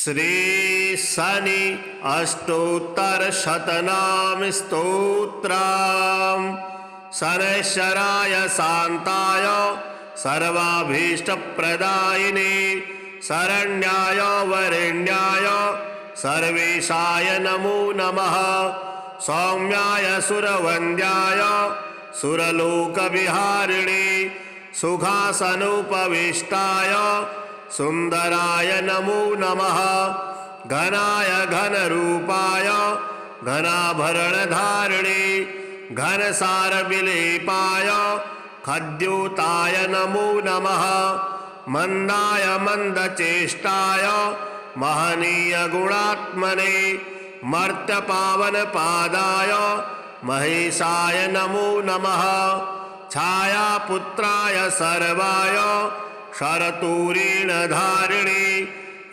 श्री शनि अष्टोत्तरशतनाम स्तोत्रम्। शनैश्चराय शान्ताय सर्वाभीष्टप्रदायिने शरण्याय वरेण्याय सर्वेशाय नमो नमः। सौम्याय सुरवन्द्याय सुरलोकविहारिणे सुखासनोपविष्टाय सुंदराय नमो नमः। घनाय घनरूपाय घनाभरणधारिणे घनसारविलेपाय खद्योताय नमो नमः। मंदाय मंदचेष्टाय महनीय गुणात्मने मर्त्यपावनपादाय महेशाय नमो नमः। छायापुत्राय सर्वाय शरतूरीणधारिणे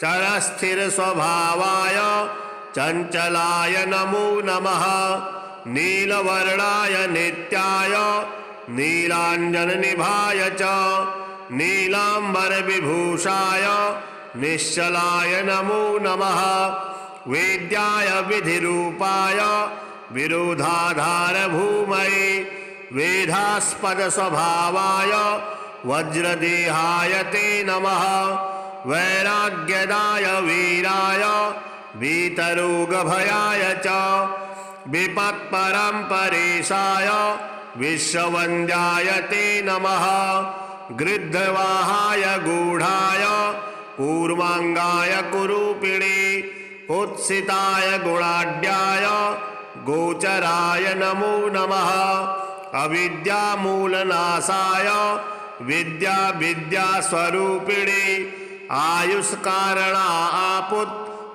चरस्थिरस्वभावाय चंचलाय नमो नमः। नीलवर्णाय नित्याय नीलांजननिभाय च नीलांबरविभूषाय निश्चलाय नमो नमः। वेद्याय विधिरूपाय विरोधाधारभूमये वेदास्पदस्वभावाय वज्रदेहाय ते नमः। वैराग्यदाय वीराय वीतरोगभयाय च विपत्परम्परेशाय विश्ववन्द्याय ते नमः। गृध्रवाहाय गूढ़ाय कूर्मांगाय कुरूपिणे कुत्सिताय गुणाढ्याय गोचराय नमो नमः। अविद्यामूलनाशाय विद्या विद्यास्वरूपिणे आयुष्कारणा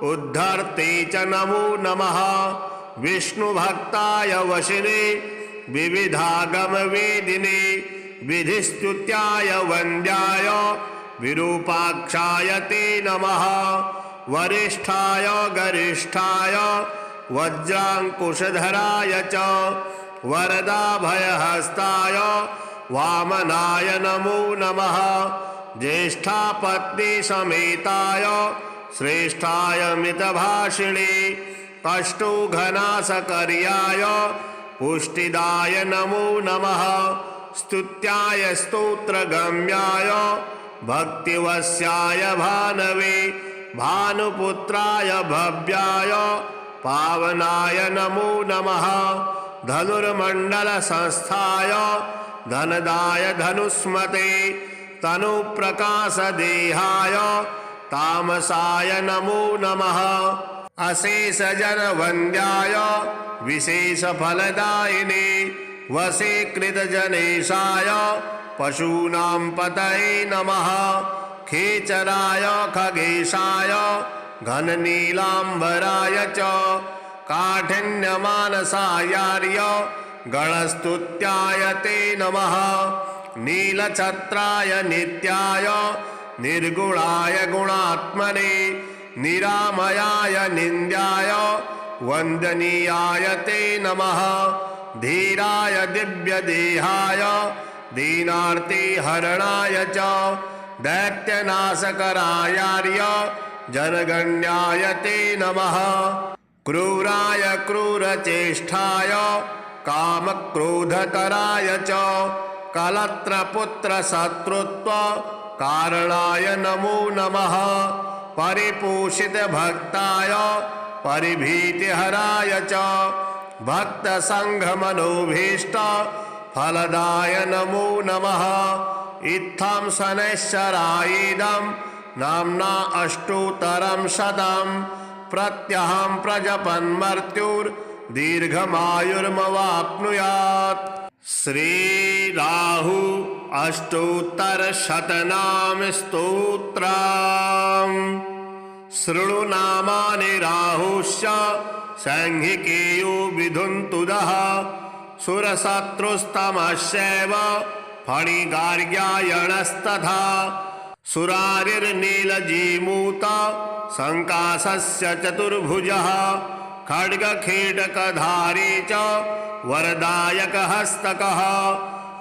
उद्धर्ते च नमो नमः। विष्णुभक्ताय वशिने विविधागमवेदिने विधिस्तुत्याय वन्द्याय विरूपाक्षाय ते नमः। वरिष्ठाय गरिष्ठाय वज्रांकुशधराय च वरदाभयहस्ताय वामनाय नमो नमः। ज्येष्ठापत्नी समेताय श्रेष्ठाय मितभाषिणे कष्टोघनाशकर्याय पुष्टिदाय नमो नमः। स्तुत्याय स्तोत्रगम्याय भक्तिवश्याय भानवे भानुपुत्राय भव्याय पावनाय नमो नमः। धनुर्मंडल संस्थाय धनदाय धनुष्मते तनुप्रकाश देहाय तामसाय नमो नमः। अशेष जन वन्द्याय विशेष फलदायिने वशीकृत जनेशाय पशूनां पतये नमः। खेचराय खगेशाय घननीलांबराय च काठिन्यमानसायार्य गणस्तुत्याय ते नमः। नीलछत्राय नित्याय निर्गुणाय गुणात्मने निरामयाय निन्द्याय वन्दनीयाय ते नमः। धीराय दिव्यदेहाय दीनार्ति हरणाय च दैत्यनाशकरायार्य जनगण्याय ते नमः। क्रूराय क्रूरचेष्टाय कामक्रोधकराय च कलत्रपुत्रशत्रुत्व कारणाय नमो नमः। परिपोषितभक्ताय परिभीतिहराय च भक्तसङ्घमनोभीष्ट फलदाय नमो नमः। इत्थं शनैश्चरायेदं नाम्ना अष्टोत्तरं शतं प्रत्यहं प्रजपन्मर्त्युर्दीर्घमायुर्मवाप्नुयात्। श्री राहु अष्टोत्तरशतनाम स्तोत्रम्। शृणु नामानि राहुश्च सांहिकेयो विधुन्तुदः सुरशत्रुस्तमश्चैव फणिगार्ग्यायणस्तथा सुरारिर्नीलजीमूत संकाशस्य चतुर्भुजः खड्गखेटकधारी च वरदायकहस्तकः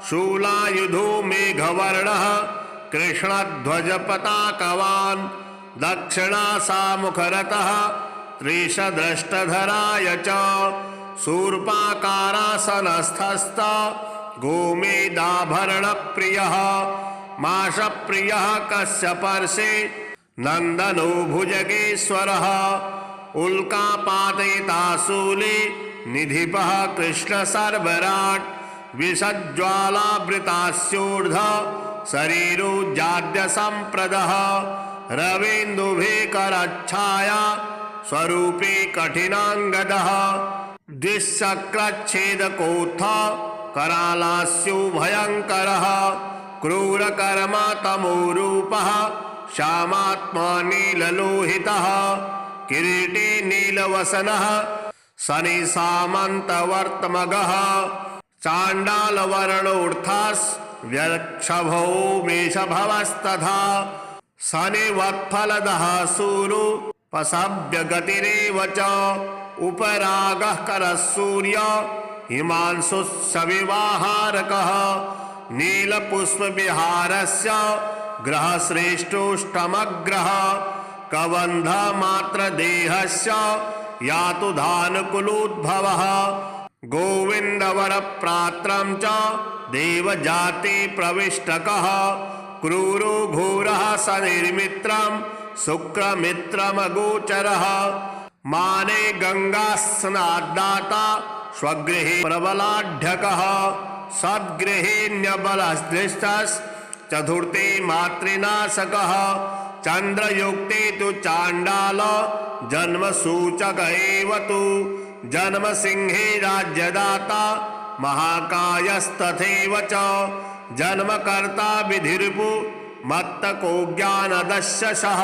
शूलायुधो मेघवर्णः कृष्णध्वजपताकवान् दक्षिणासामुखरतः त्रिशदृष्टधराय च शूर्पाकारासनस्थस्थ गोमेदाभरणप्रियः माषप्रियः कश्यपर्षे नन्दनो भुजगेश्वरः उल्कापातयिताशूले निधिपः कृष्णसर्वराट् विषज्ज्वालावृतास्योर्ध शरीरोज्जाड्यसम्प्रदः रवीन्दुभिकरच्छाया स्वरूपे कठिनाङ्गदः द्विशक्रच्छेदकोत्थ करालास्यो भयङ्करः क्रूरकर्मा तमोरूपः श्यामात्मा नीललोहितः किरीटी नीलवसनः शनिसामन्तवर्तमगः चाण्डालवर्णोऽर्थास्व्यक्षभो मेषभवस्तथा शनिवत्फलदः सूरो पसव्यगतिरेव च उपरागः करः सूर्य हिमांशुस्सविवाहारकः नीलपुष्पविहारस्य ग्रहश्रेष्ठोष्टमग्रह कबन्धमात्रदेहस्य यातुधानुकुलोद्भवः गोविन्दवरप्रात्रं च देवजातिप्रविष्टकः क्रूरो घोरः शनिर्मित्रं शुक्रमित्रमगोचरः माने गङ्गास्नाद्दाता स्वगृहे प्रबलाढ्यकः सद्गृहेऽन्यबलदृष्टश्चतुर्थे मातृनाशकः चन्द्रयुक्ते तु चाण्डाल जन्मसूचक एव तु जन्मसिंहे राज्यदाता महाकायस्तथैव च जन्मकर्ता विधिर्भु मत्तको ज्ञानदशशः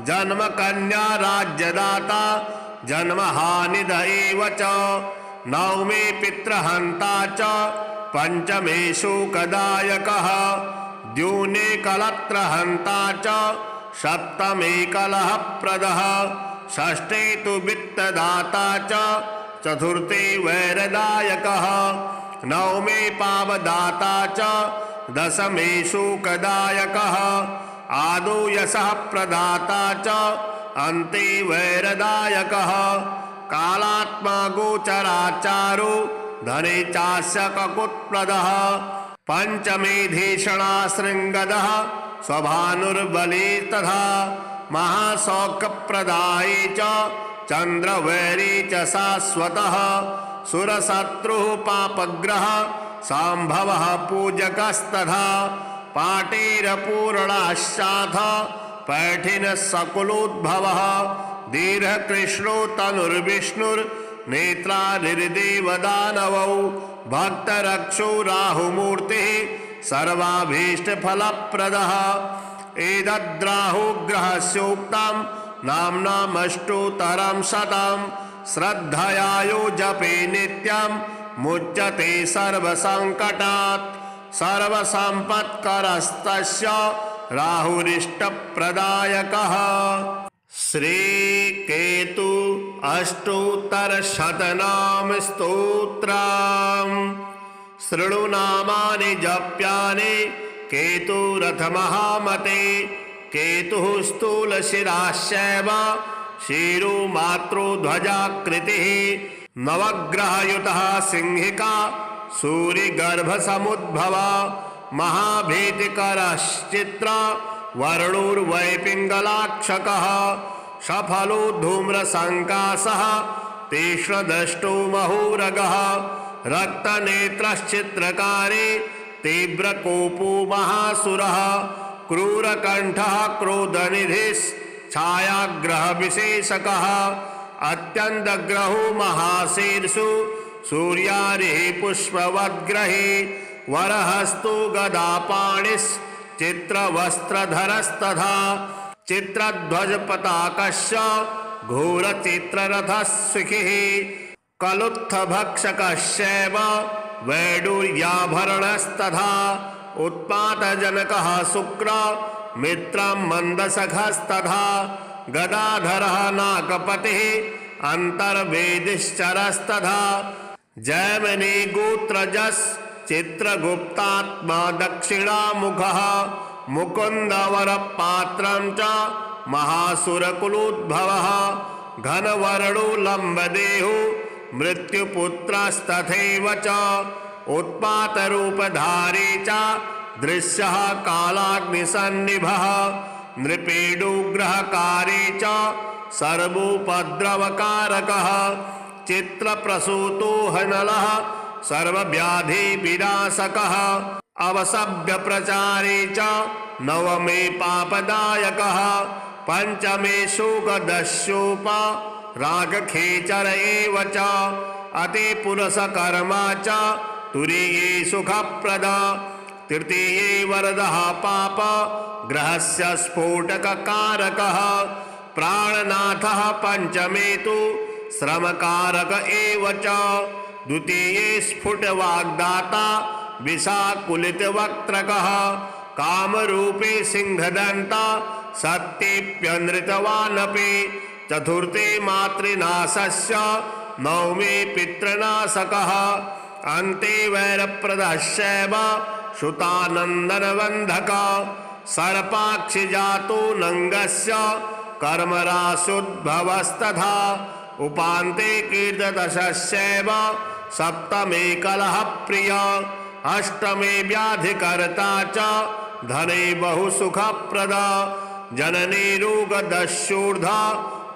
जन्मकन्या राज्यदाता जन्महानिद एव च नवमे पितृहन्ता च पंचमे शोकदायकः द्योने कलत्रहन्ता च सप्तमे कलहप्रदः षष्ठे तु वित्तदाता च चतुर्थे वैरदायकः नवमे पावदाता च दशमे शोकदायकः आदौ यशः प्रदाता च अन्ते वैरदायकः कालात्मा गोचराचारो धने चास्य ककुत्प्रदः पंचमे धीषणाशृङ्गदः स्वभानुर्बली तथा महासौख्यप्रदाये च चन्द्रवैरी च शाश्वतः सुरशत्रुः पापग्रह शाम्भवः पूजकस्तथा पाटेरपूर्णाश्चाथ पैठिनः सकुलोद्भवः दीर्घकृष्णो तनुर्विष्णुर्नेत्रानिर्देवदानवौ भक्तरक्षो राहुमूर्तिः सर्वाभीष्टफलप्रदः एतद्राहुग्रहस्योक्तं नाम्नामष्टोत्तरं शतं श्रद्धया यो जपे नित्यं मुच्यते सर्वसङ्कटात् सर्वसम्पत्करस्तस्य राहुरिष्टप्रदायकः श्रीकेतु अष्टोत्तरशतनाम स्तोत्रम् शृणुनामानि जप्यानि केतुरथमहामते केतुः स्थूलशिराश्चैव शिरो मात्रो ध्वजाकृतिः नवग्रहयुतः सिंहिका सूर्यगर्भसमुद्भव महाभीतिकरश्चित्र वर्णोर्वै पिङ्गलाक्षकः सफलो धूम्रसङ्कासः तीक्ष्णदृष्टो महोरगः रक्तनेत्रश्चित्रकारे तीव्रकोपो महासुरः क्रूरकण्ठः क्रोधनिधिश्छायाग्रहविशेषकः अत्यन्तग्रहो महाशीर्षो सूर्यारिः पुष्पवद्ग्रहे वरहस्तो गदापाणिश्चित्रवस्त्रधरस्तथा चित्रध्वजपताकस्य घोरचित्ररथस्विखिः कलुत्थभक्षकश्चैव वैडूर्याभरणस्तथा उत्पातजनकः शुक्र मित्रं मन्दसखस्तथा गदाधरः नागपतिः अन्तर्वेदिश्चरस्तथा जैमिनी गोत्रजस् चित्रगुप्तात्मा दक्षिणामुखः मुकुन्दवरपात्रं च महासुरकुलोद्भवः घनवर्णो लम्बदेहो मृत्युपुत्रस्तथैव च उत्पातरूपधारी च दृश्यः कालाग्निसन्निभः नृपेडुग्रहकारी च सर्वोपद्रवकारकः चित्रप्रसूतो हनलः सर्वव्याधिविनाशकः अवसभ्यप्रचारे च नवमे पापदायकः पंचमे शोकदस्योप रागखेचर एव च अतिपुरुषकर्मा च तुरीये सुखप्रदा तृतीये वरदः पाप ग्रहस्य स्फोटककारकः प्राणनाथः पंचमे तु श्रमकारक एव च द्वितीये स्फुटवाग्दाता विषाकुलितवक्त्रकः कामरूपे सिंहदन्ता सत्यप्यनृतवानपि चतुर्थे मातृनाशस्य नवमे पितृनाशकः अन्ते वैरप्रदश्चैव श्रुतानन्दनबन्धकः सर्पाक्षिजातो नङ्गस्य कर्मराशुद्भवस्तथा उपान्ते कीर्तदशस्यैव सप्तमे कलहप्रिय अष्टमे व्याधिकर्ता च धने बहुसुखप्रदा जननी रोगदस्यूर्धा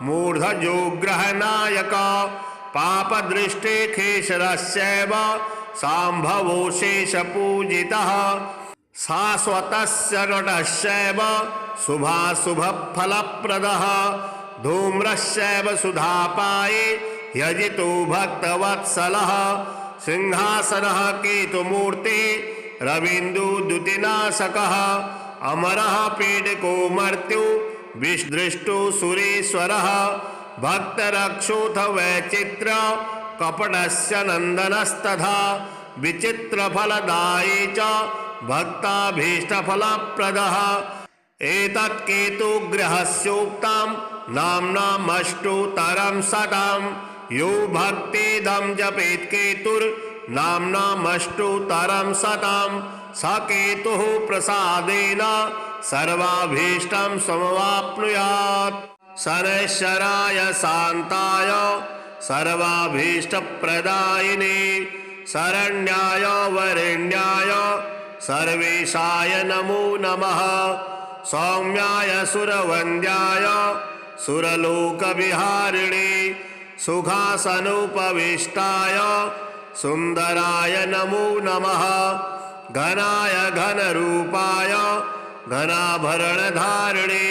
मूर्धजोग्रहनायका पापदृष्टे खेशरस्यैव सांभवो शेषपूजितः शाश्वतस्य नटस्यैव शुभाशुभफलप्रदः धूम्रस्यैव सुधापाये यजितो भक्तवत्सलः सिंहासनः केतुमूर्ति रवीन्दुद्युतिनाशकः अमरः पीडको मर्त्यु विदृष्टो सुरेश्वरः भक्तरक्षोऽथ वैचित्र कपटस्य नन्दनस्तथा विचित्रफलदायी च भक्ताभीष्टफलप्रदः एतत्केतुग्रहस्योक्तां नाम्नामष्टोत्तरं शतं यो भक्तिदं जपेत् केतुर्नाम्नामष्टोत्तरं शतं स केतुः प्रसादेन सर्वाभीष्टं समवाप्नुयात् शनैश्चराय शान्ताय सर्वाभीष्टप्रदायिने शरण्याय वरेण्याय सर्वेशाय नमो नमः सौम्याय सुरवन्द्याय सुरलोकविहारिणे सुखासनोपविष्टाय सुन्दराय नमो नमः घनाय घनरूपाय घनाभरणधारिणे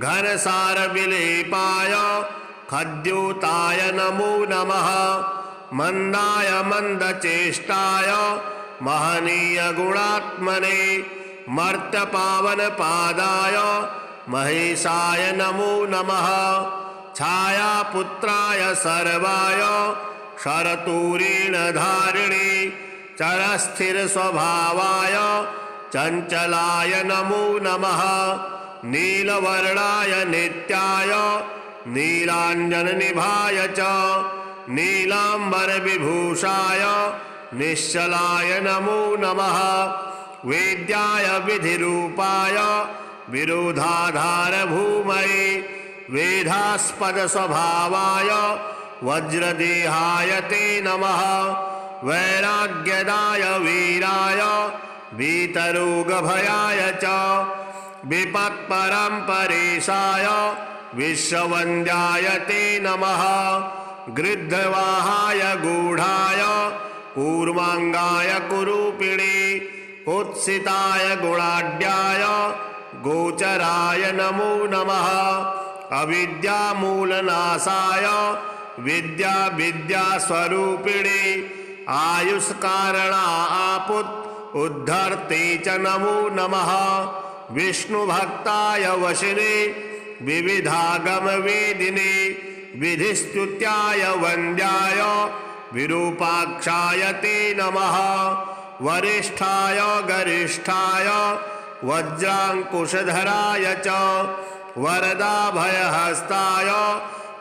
घनसारविलेपाय खद्योताय नमो नमः मंदाय मंदचेष्टाय महनीय गुणात्मने मर्त्यपावनपादाय महेशाय नमो नमः छायापुत्राय सर्वाय शरतूरीणधारिणे चरस्थिरस्वभावाय चञ्चलाय नमो नमः नीलवर्णाय नित्याय नीलाञ्जननिभाय च नीलाम्बरविभूषाय निश्चलाय नमो नमः वेद्याय विधिरूपाय विरोधाधारभूमये वेदास्पदस्वभावाय वज्रदेहाय ते नमः वैराग्यदाय वीराय वीतरोगभयाय च विपत्परम्परेशाय विश्ववन्द्याय ते नमः गृध्रवाहाय गूढाय कूर्मांगाय कुरूपिणे उत्सिताय गुणाढ्याय गोचराय नमो नमः अविद्यामूलनाशाय विद्या विद्यास्वरूपिणे आयुष्कारणा उद्धर्ते च नमो नमः विष्णुभक्ताय वशिने विविधागमवेदिने विधिस्तुत्याय वन्द्याय विरूपाक्षाय ते नमः वरिष्ठाय गरिष्ठाय वज्रांकुशधराय च वरदाभयहस्ताय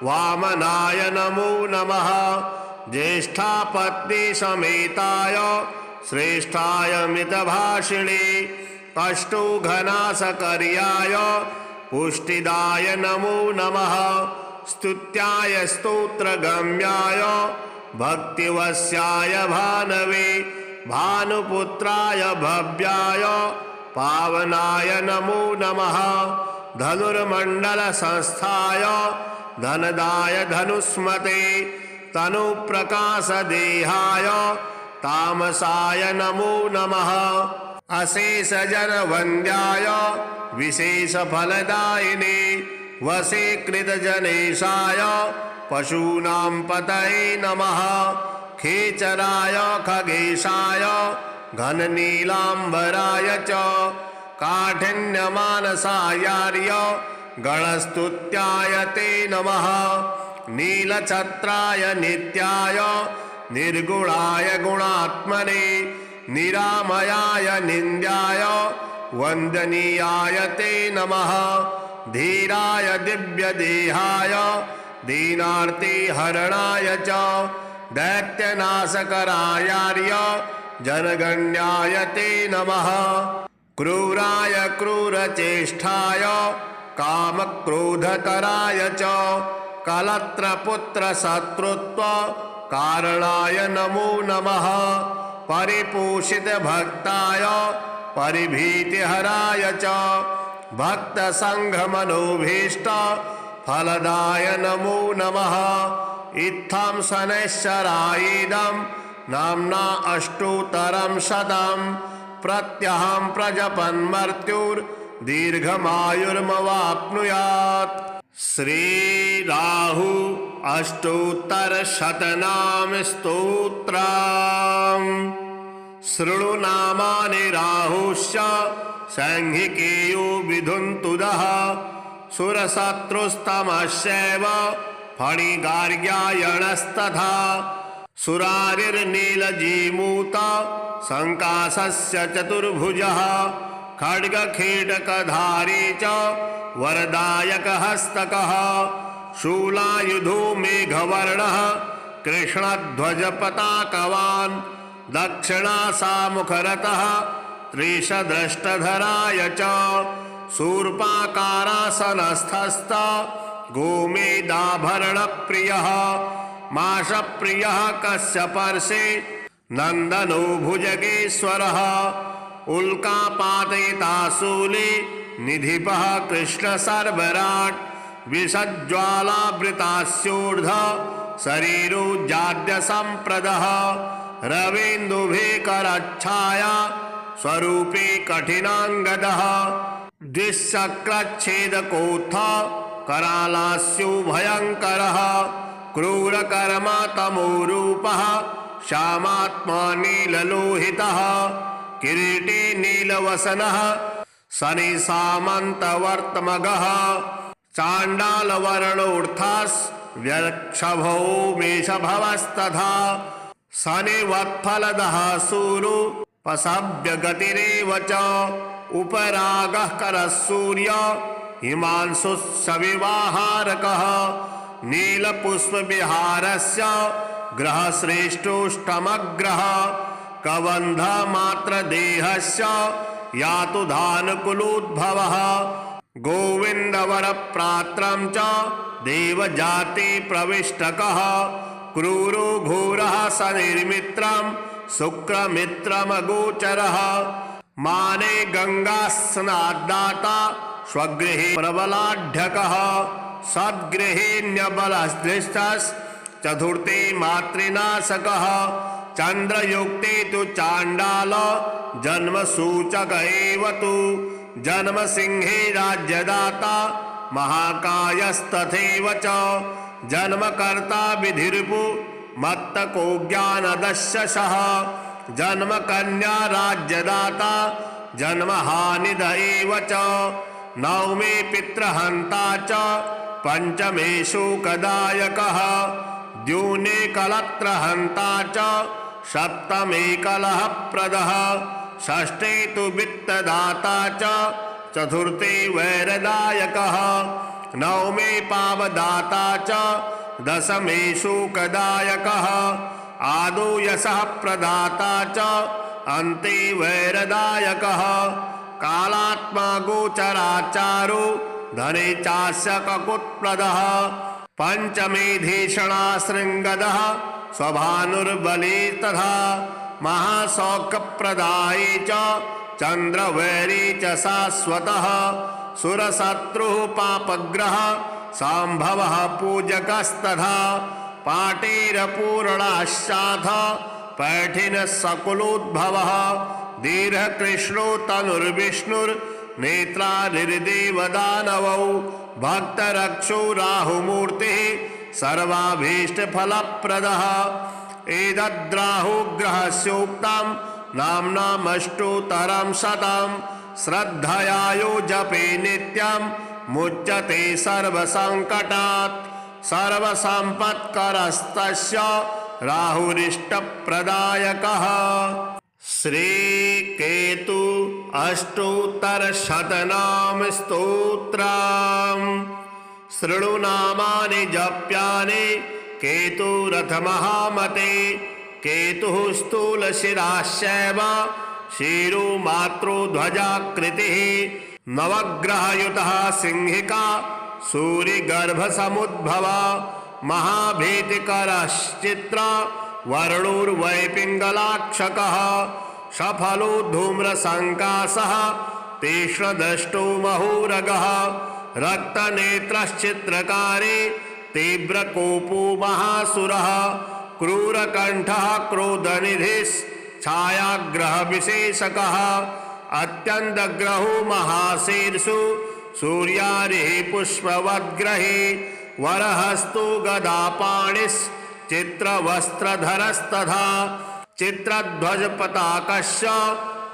वामनाय नमो नमः ज्येष्ठापत्नी समेताय श्रेष्ठाय मितभाषिणे अष्टो घनासकर्याय पुष्टिदाय नमो नमः स्तुत्याय स्तोत्रगम्याय भक्तिवश्याय भानवे भानुपुत्राय भव्याय पावनाय नमो नमः धनुर्मण्डलसंस्थाय धनदाय धनुष्मते तनुप्रकाशदेहाय तामसाय नमो नमः अशेषजनवन्द्याय विशेषफलदायिने वशीकृतजनेशाय पशूनां पतये नमः खेचराय खगेशाय घननीलाम्बराय च काठिन्यमानसायार्य गणस्तुत्याय ते नमः नीलछत्राय नित्याय निर्गुणाय गुणात्मने निरामयाय निन्द्याय वन्दनीयाय ते नमः धीराय दिव्यदेहाय दीनार्तिहरणाय च दैत्यनाशकरायार्य जनगण्याय ते नमः क्रूराय क्रूरचेष्टाय कामक्रोधकराय च कलत्रपुत्रशत्रुत्व कारणाय नमो नमः परिपोषितभक्ताय परिभीतिहराय च भक्तसङ्घमनोभीष्ट फलदाय नमो नमः इत्थं शनैश्चरायेदं नाम्ना अष्टोत्तरं शतं प्रत्यहं प्रजपन्मर्त्युर्दीर्घमायुर्मवाप्नुयात् श्रीराहु अष्टोत्तरशतनाम स्तोत्रम् शृणु नामानि राहुश्च सैंहिकेयो विधुन्तुदः सुरशत्रुस्तमश्चैव फणिगार्ग्यायणस्तथा सुरारिर्नीलजीमूत संकाशस्य चतुर्भुजः खड्गखेटकधारी च वरदायकहस्तकः शूलायुधो मेघवर्णः कृष्णध्वजपताकवान् दक्षिणासामुखरतः त्रिशद्रष्टधराय च शूर्पाकारासनस्थस्थ गोमेदाभरणप्रियः माषप्रियः कश्यपर्षे नन्दनो भुजगेश्वरः उल्कापातयिताशूले निधिपः कृष्णसर्वराट् विषज्ज्वालावृतास्योर्ध शरीरोज्जाड्यसम्प्रदः रवीन्दुभिकरच्छाया स्वरूपे कठिनाङ्गदः द्विशक्रच्छेदकोत्थ करालास्यो भयङ्करः क्रूरकर्मा तमोरूपः श्यामात्मा नीललोहितः किरीटी नीलवसनः शनिसामन्तवर्तमगः चाण्डालवर्णोऽर्थास्व्यक्षभो मेषभवस्तथा शनिवत्फलदः सूरो पशव्यगतिरेव च उपरागः करः सूर्य हिमांशुस्सविवाहारकः नीलपुष्पविहारस्य ग्रहश्रेष्ठोष्टमग्रह कबन्धमात्रदेहस्य यातुधानुकुलोद्भवः गोविन्दवरप्रात्रं च देवजातिप्रविष्टकः क्रूरो घोरः सनिर्मित्रं शुक्रमित्रमगोचरः माने गङ्गास्नाद्दाता स्वगृहे प्रबलाढ्यकः सद्गृहेऽन्यबलश्लिष्टश्चतुर्थे मातृनाशकः चन्द्रयुक्ते तु चाण्डाल जन्मसूचक एव तु जन्मसिंहे राज्यदाता महाकायस्तथैव च जन्मकर्ता विधिर्भु मत्तको ज्ञानदशशः जन्मकन्या राज्यदाता जन्महानिद एव च नवमे पितृहन्ता च पंचमे शोकदायकः द्योने कलत्रहन्ता च सप्तमे कलहप्रदः षष्ठे तु वित्तदाता च चतुर्थे वैरदायकः नवमे पावदाता च दशमे शोकदायकः आदौ यशः प्रदाता च अन्ते वैरदायकः कालात्मा गोचराचारो धने चास्य ककुत्प्रदः पंचमेधीषणा शृंगदः स्वभानुर्बली तथा महासौख्यप्रदायी च चंद्रवैरी च शाश्वतः सुरशत्रुः पापग्रह संभवः पूजकस्तथा पाटेरपूर्णाश्चाथ पैठिन सकुलोद्भवः दीर्घकृष्णो तनुर्विष्णुर्नेत्रानिर्देवदानवौ भक्तरक्षो राहुमूर्तिः सर्वाभीष्टफलप्रदः एतद्राहुग्रहस्योक्तं नाम्नामष्टोत्तरं शतं श्रद्धया यो जपे नित्यं मुच्यते सर्वसङ्कटात् सर्वसम्पत्करस्तस्य राहुरिष्टप्रदायकः। श्रीकेतु अष्टोत्तरशतनाम स्तोत्रम् शृणुनामानि जप्यानि केतुरथमहामते केतुः स्थूलशिराश्चैव शिरो मात्रो ध्वजाकृतिः नवग्रहयुतः सिंहिका सूर्यगर्भसमुद्भवा महाभीतिकरश्चित्र वर्णोर्वै पिङ्गलाक्षकः सफलो धूम्रसङ्कासः तीक्ष्णदृष्टो महोरगः रक्तनेत्रश्चित्रकारे तीव्रकोपो महासुरः क्रूरकण्ठः क्रोधनिधिश्छायाग्रहविशेषकः अत्यन्तग्रहो महाशीर्षो सूर्यारिः पुष्पवद्ग्रही वरहस्तो गदापाणिश्चित्रवस्त्रधरस्तथा चित्रध्वजपताकस्य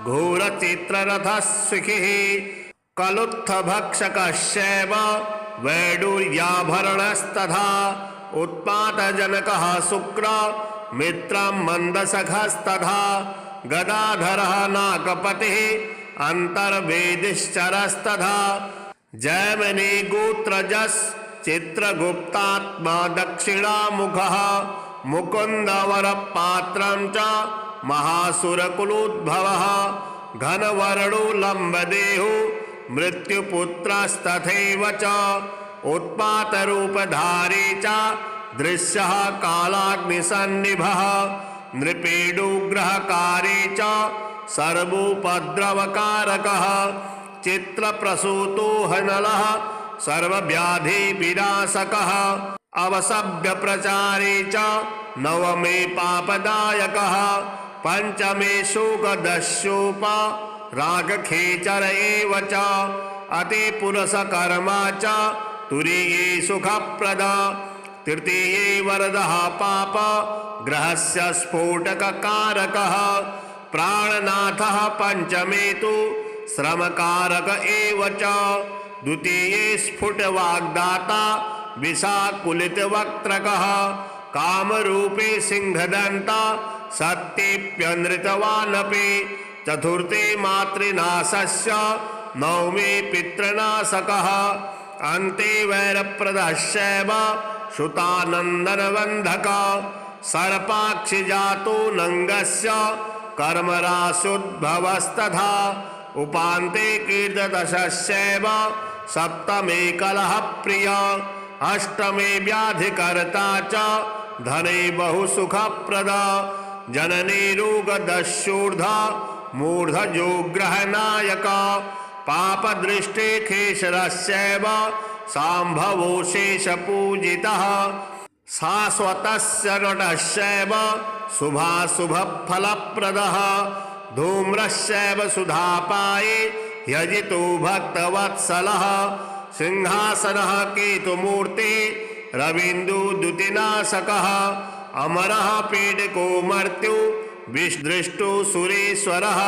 घोरचित्ररथशिखिः कलुत्थभक्षकश्चैव वैडूर्याभरणस्तथा उत्पातजनकः शुक्र मित्रं मन्दसखस्तथा गदाधरः नागपतिः अन्तर्वेदिश्चरस्तथा जैमिनी गोत्रजस् चित्रगुप्तात्मा दक्षिणामुखः मुकुन्दवरपात्रं च महासुरकुलोद्भवः घनवर्णो लम्बदेहो मृत्युपुत्रस्तथैव च उत्पातरूपधारी च दृश्यः कालाग्निसन्निभः नृपेडुग्रहकारी च सर्वोपद्रवकारकः चित्रप्रसूतो हनलः सर्वव्याधिविनाशकः अवसभ्यप्रचारी च नवमे पापदायकः पंचमे शोकदस्योप रागखेचर एव च अतिपुरुषकर्मा च तुरीये सुखप्रदा तृतीये वरदः पाप ग्रहस्य स्फोटककारकः प्राणनाथः पंचमे तु श्रमकारक एव च द्वितीये स्फुटवाग्दाता विषाकुलितवक्त्रकः कामरूपे सिंहदन्ता सत्येऽप्यनृतवानपि चतुर्थे मातृनाशस्य नवमे पितृनाशकः अन्ते वैरप्रदश्चैव सुतानन्दनबन्धकः सर्पाक्षिजातो नङ्गस्य कर्मराशोद्भवस्तथा उपान्ते कीर्तदशस्यैव सप्तमे कलहप्रिया अष्टमे व्याधिकर्ता च धने बहुसुखप्रदा जननी रोगदस्योर्धा मूर्धजोग्रहनायका पापदृष्टे खेशरस्यैव सांभवो शेषपूजितः शाश्वतस्य नटस्यैव शुभाशुभफलप्रदः धूम्रस्यैव सुधापाये यजितो भक्तवत्सलः सिंहासनः केतुमूर्ति रवीन्दुद्युतिनाशकः अमरः पीडको मर्त्यो विदृष्टो सुरेश्वरः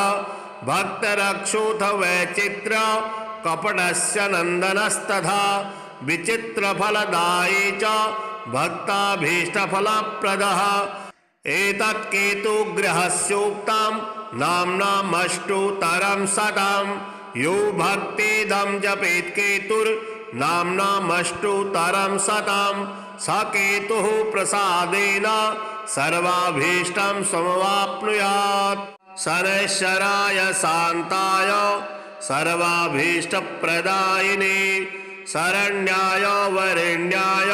भक्तरक्षोऽथ वैचित्र कपटस्य नन्दनस्तथा विचित्रफलदायी च भक्ताभीष्टफलप्रदः एतत्केतुग्रहस्योक्तं नाम्नामष्टोत्तरं शतं यो भक्तिदं जपेत् केतुर्नाम्नामष्टोत्तरं शतं स केतुः प्रसादेन सर्वाभीष्टं समवाप्नुयात्। शनैश्चराय शान्ताय सर्वाभीष्टप्रदायिने शरण्याय वरेण्याय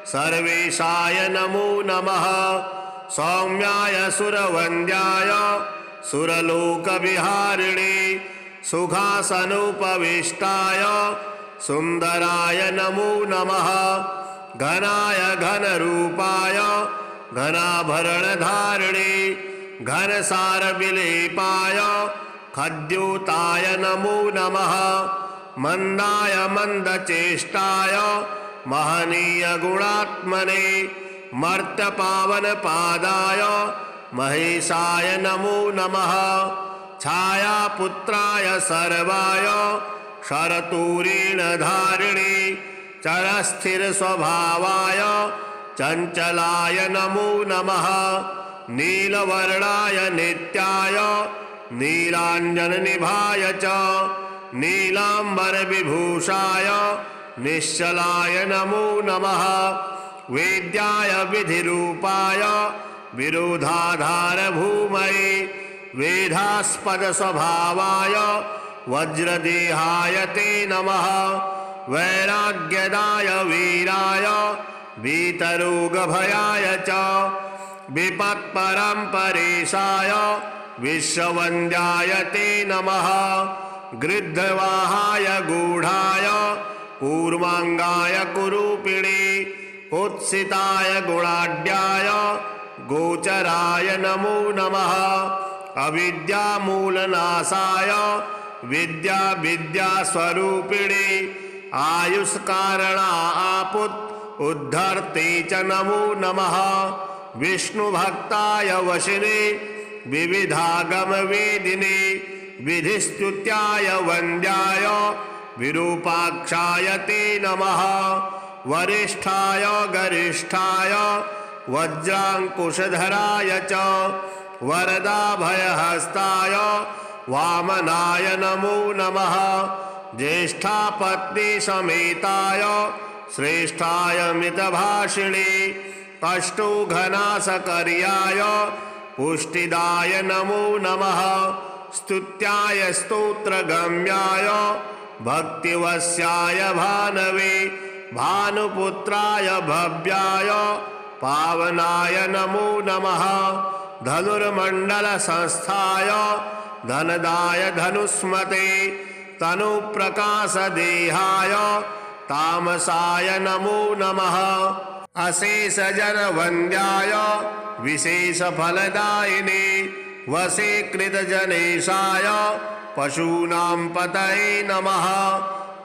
सर्वेशाय नमो नमः। सौम्याय सुरवन्द्याय सुरलोकविहारिणे सुखासनुपविष्टाय सुन्दराय नमो नमः। घनाय घनरूपाय घनाभरणधारिणे घनसारविलेपाय खद्योताय नमो नमः। मन्दाय मन्दचेष्टाय महनीयगुणात्मने मर्त्यपावनपादाय महेशाय नमो नमः। छायापुत्राय सर्वाय शरतूरीणधारिणे चरस्थिरस्वभावाय चञ्चलाय नमो नमः। नीलवर्णाय नित्याय नीलाञ्जननिभाय च नीलाम्बरविभूषाय निश्चलाय नमो नमः। वेद्याय विधिरूपाय विरोधाधारभूमये वेदास्पदस्वभावाय वज्रदेहाय ते नमः। वैराग्यदाय वीराय वीतरोगभयाय च विपत्परम्परेशाय विश्ववन्द्याय ते नमः। गृध्रवाहाय गूढाय कूर्माङ्गाय कुरूपिणे कुत्सिताय गुणाढ्याय गोचराय नमो नमः। अविद्यामूलनाशाय विद्या विद्यास्वरूपिणे आयुष्कारणा उद्धर्ते च नमो नमः। विष्णुभक्ताय वशिने विविधागमवेदिने विधिस्तुत्याय वन्द्याय विरूपाक्षाय ते नमः। वरिष्ठाय गरिष्ठाय वज्राङ्कुशधराय च वरदाभयहस्ताय वामनाय नमो नमः। ज्येष्ठापत्नीसमेताय श्रेष्ठाय मितभाषिणे कष्टोघनाशकर्याय पुष्टिदाय नमो नमः। स्तुत्याय स्तोत्रगम्याय भक्तिवश्याय भानवे भानुपुत्राय भव्याय पावनाय नमो नमः। धनुर्मण्डलसंस्थाय धनदाय धनुष्मते तनुप्रकाशदेहाय तामसाय नमो नमः। अशेषजनवन्द्याय विशेषफलदायिने वशीकृतजनेशाय पशूनां पतये नमः।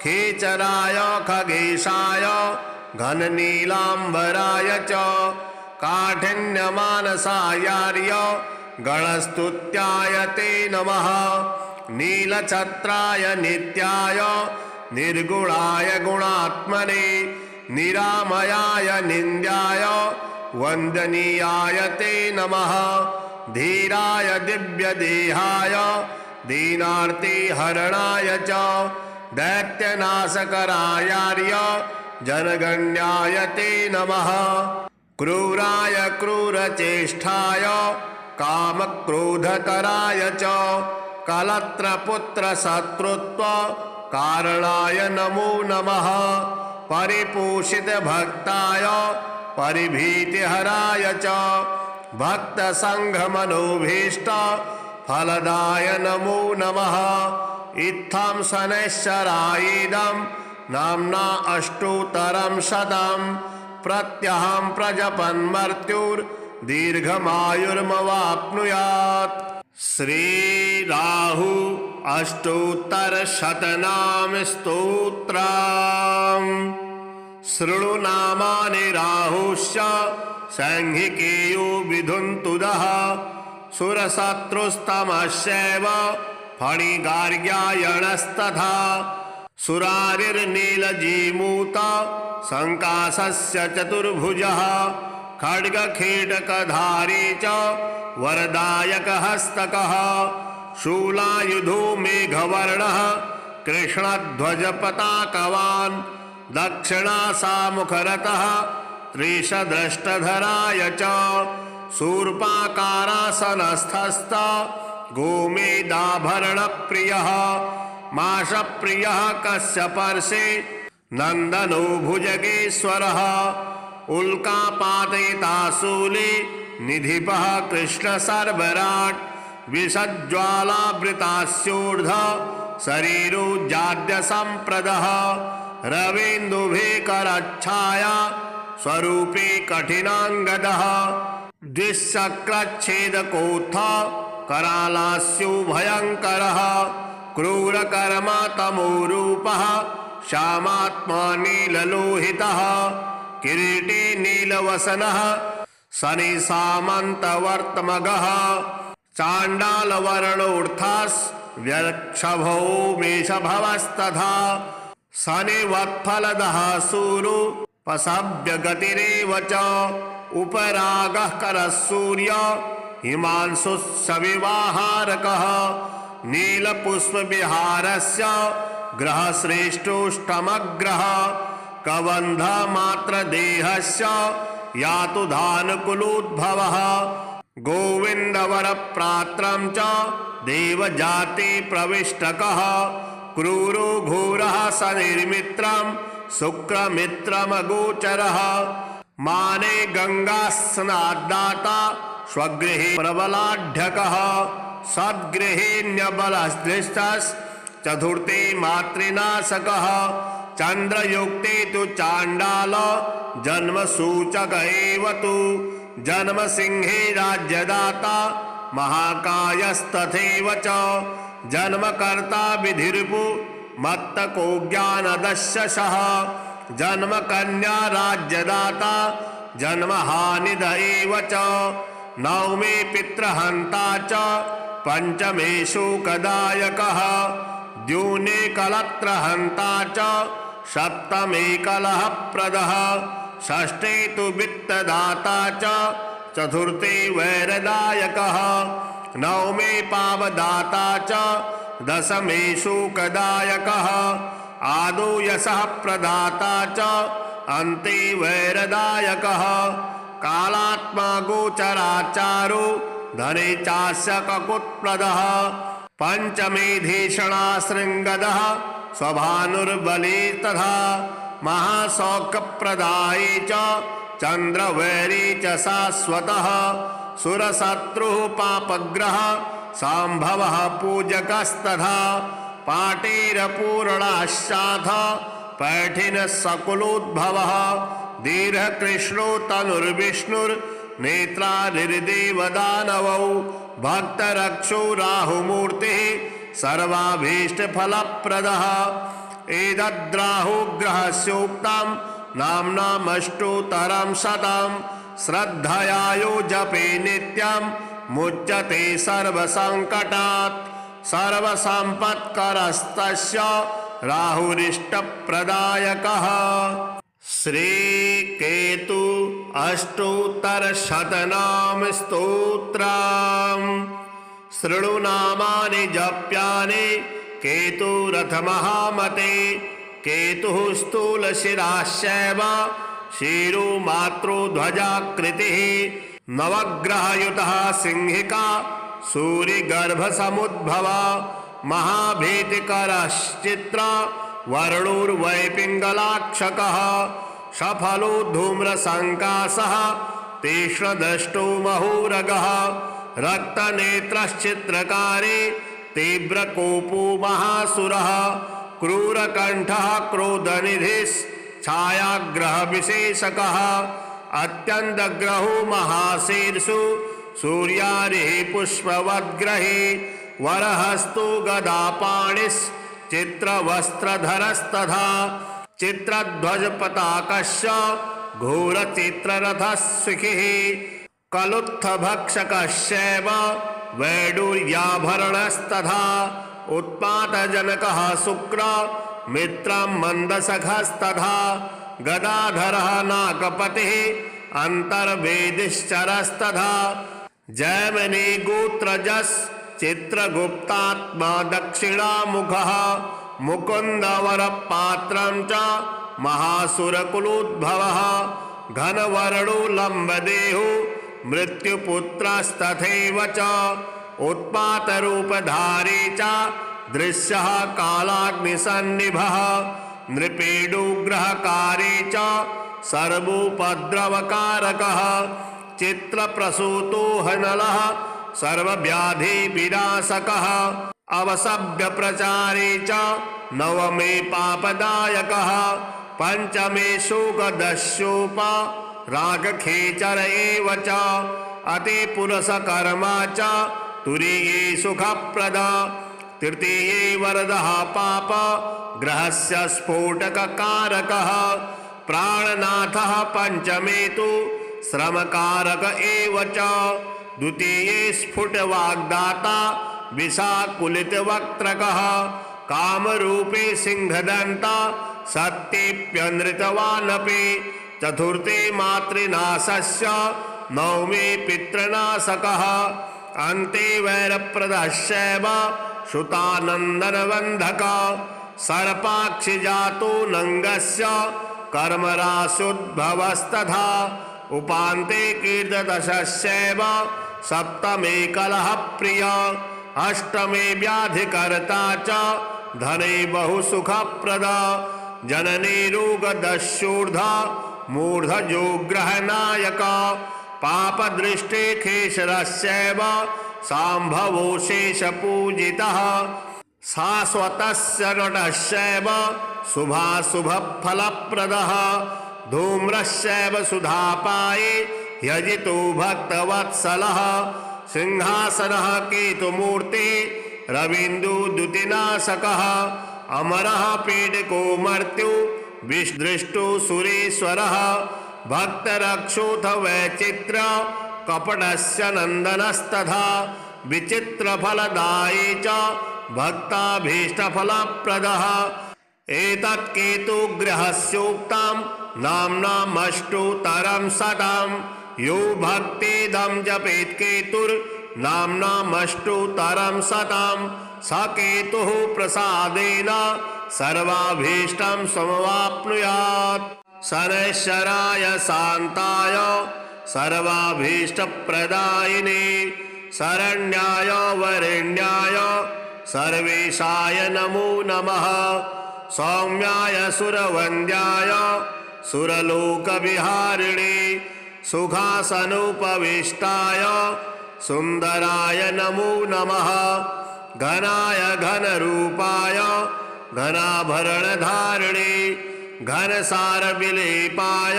खेचराय खगेशाय घननीलाम्बराय च काठिन्यमानसायार्य गणस्तुत्याय ते नमः। नीलछत्राय नित्याय निर्गुणाय गुणात्मने निरामयाय निन्द्याय वन्दनीयाय ते नमः। धीराय दिव्यदेहाय दीनार्तिहरणाय च दैत्यनाशकरायार्य जनगण्याय ते नमः। क्रूराय क्रूरचेष्टाय कामक्रोधतराय च कलत्रपुत्रशत्रुत्व कारणाय नमो नमः। परिपोषितभक्ताय परिभीतिहराय च भक्तसङ्घमनोभीष्ट फलदाय नमो नमः। इत्थं शनैश्चरायेदं नाम्ना अष्टोत्तरं शतं प्रत्यहं प्रजपन्मर्त्युर्दीर्घमायुर्मवाप्नुयात्। श्रीराहु अष्टोत्तरशतनाम स्तोत्रम्। शृणु नामानि राहुश्च सैंहिकेयो विधुन्तुदः सुरशत्रुस्तमश्चैव फणिगार्ग्यायणस्तथा सुरारिर्नीलजीमूत संकाशस्य चतुर्भुजः खड्गखेटकधारी च वरदायकहस्तकः शूलायुधो मेघवर्णः कृष्णध्वजपताकवान् दक्षिणासामुखरतः त्रिशद्रष्टधराय च शूर्पाकारासनस्थस्थ गोमेदाभरणप्रियः माषप्रियः कस्य पर्षे नंदनो भुजगेश्वरः उल्कापातयिता शूले निधिपः कृष्ण सर्वराट् विषज्ज्वालावृतास्योर्ध शरीरो जाड्य संप्रदः रवीन्दुभिकरच्छाया स्वरूपे कठिनाङ्गदः द्विशक्रच्छेदकोत्थ करालास्यो भयङ्करः क्रूरकर्मा तमोरूपः श्यामात्मा नीललोहितः किरीटी नीलवसनः शनिसामन्तवर्तमगः चाण्डालवर्णोऽर्थास्व्यक्षभो मेषभवस्तथा शनिवत्फलदः सूरो पसव्यगतिरेव च उपरागः करः सूर्य हिमांशुस्सविवाहारकः नीलपुष्पविहारस्य ग्रहश्रेष्ठोष्टमग्रह कबन्धमात्रदेहस्य यातु धानुकुलोद्भवः गोविन्दवरप्रात्रं च देवजाति प्रविष्टकः क्रूरो घोरः शनिर्मित्रं शुक्रमित्रमगोचरः माने गङ्गास्नाद्दाता स्वगृहे प्रबलाढ्यकः सद्गृहेऽन्यबलदृष्टश्चतुर्थे मातृनाशकः चन्द्रयुक्ते तु चाण्डाल जन्मसूचक एव तु जन्मसिंहे राज्यदाता महाकायस्तथैव च जन्मकर्ता विधिर्पु मत्तको ज्ञानदशशः जन्मकन्या राज्यदाता जन्महानिद एव च नवमे पितृहन्ता च पंचमे शोकदायकः द्यूने कलत्रहन्ता च सप्तमे कलहप्रदः षष्ठे तु वित्तदाता च चतुर्थे वैरदायकः नवमे पावदाता च दशमे शोकदायकः आदौ यशः प्रदाता च अन्ते वैरदायकः कालात्मा गोचराचारो धने चास्य ककुत्प्रदः पंचमे धीषणाशृङ्गदः स्वभानुर्बले तथा महासौख्यप्रदाये च चन्द्रवैरी च शाश्वतः सुरशत्रुः पापग्रह सम्भवः पूजकस्तथा पाटेरपूर्णाश्चाथ पैठिनः सकुलोद्भवः दीर्घकृष्णो तनुर्विष्णुर्नेत्रानिर्देवदानवौ भक्तरक्षो राहुमूर्तिः सर्वाभीष्टफलप्रदः एतद्राहुग्रहस्योक्तं नाम्नामष्टोत्तरं शतं श्रद्धया यो जपे नित्यं मुच्यते सर्वसङ्कटात् सर्वसम्पत्करस्तस्य राहुरिष्टप्रदायकः श्रीकेतु अष्टोत्तरशतनाम स्तोत्रम् शृणु नामानि जप्यानि केतुरथ महामते केतुः स्थूलशिराश्चैव शिरो मात्रो ध्वजाकृतिः नवग्रहयुतः सिंहिका सूर्यगर्भसमुद्भव महाभीतिकरश्चित्र वर्णोर्वै पिङ्गलाक्षकः सफलो धूम्रसङ्कासः तीक्ष्णदष्टो महोरगः रक्तनेत्रश्चित्रकारे तीव्रकोपो महासुरः क्रूरकण्ठः क्रोधनिधिश्छायाग्रहविशेषकः अत्यन्तग्रहो महाशीर्षो सूर्यारिः पुष्पवद्ग्रहे वरहस्तो गदापाणिश्चित्रवस्त्रधरस्तथा चित्रध्वजपताकस्य घोरचित्ररथशिखिः कलुत्थभक्षकश्चैव वैडूर्याभरणस्तथा उत्पातजनकः शुक्र मित्रं मन्दसखस्तथा गदाधरः नागपतिः अन्तर्वेदिश्चरस्तथा जैमिनी गोत्रजस् चित्रगुप्तात्मा दक्षिणामुखः मुकुन्दवरपात्रं च महासुरकुलोद्भवः घनवर्णो लम्बदेहो मृत्युपुत्रस्तथैव च उत्पातरूपधारी च दृश्यः कालाग्निसन्निभः नृपेडुग्रहकारी च सर्वोपद्रवकारकः चित्रप्रसूतो हनलः सर्वव्याधिविनाशकः अवसभ्यप्रचारे च नवमे पापदायकः पंचमे शोकदस्योपरागखेचर एव च अतिपुरुषकर्मा च तुरीये सुखप्रदा तृतीये वरदः पाप ग्रहस्य स्फोटककारकः प्राणनाथः पंचमे तु श्रमकारक एव च द्वितीये स्फुटवाग्दाता विषाकुलितवक्त्रकः कामरूपे सिंहदन्ता सत्यप्यनृतवानपि चतुर्थे मातृनाशस्य नवमे पितृनाशकः अन्ते वैरप्रदश्चैव श्रुतानन्दनबन्धक सर्पाक्षिजातो नङ्गस्य कर्मराशुद्भवस्तथा उपान्ते कीर्तदशस्यैव सप्तमे कलहप्रिय अष्टमे व्याधिकर्ता च धने बहुसुखप्रदा जननी रोगदस्यूर्धा मूर्धजोग्रहनायक पापदृष्टे खेशरस्यैव सांभवो शेषपूजितः शाश्वतस्य नटस्यैव शुभाशुभफलप्रदः धूम्रस्यैव सुधापाये यजितो भक्तवत्सलः सिंहासनः केतुमूर्ति रवीन्दुद्युतिनाशकः अमरः पीडको मर्त्यु विदृष्टो सुरेश्वरः भक्तरक्षोऽथ वैचित्र कपटस्य नन्दनस्तथा विचित्रफलदायी च भक्ताभीष्टफलप्रदः एतत्केतुग्रहस्योक्तां नाम्नामष्टोत्तरं शतं यो भक्तिदं जपेत् केतुर्नाम्नामष्टोत्तरं शतं स केतुः प्रसादेन सर्वाभीष्टं समवाप्नुयात् शनैश्चराय शान्ताय सर्वाभीष्टप्रदायिने शरण्याय वरेण्याय सर्वेशाय नमो नमः सौम्याय सुरवन्द्याय सुरलोकविहारिणे सुखासनोपविष्टाय सुन्दराय नमो नमः घनाय घनरूपाय घनाभरणधारिणे घनसारविलेपाय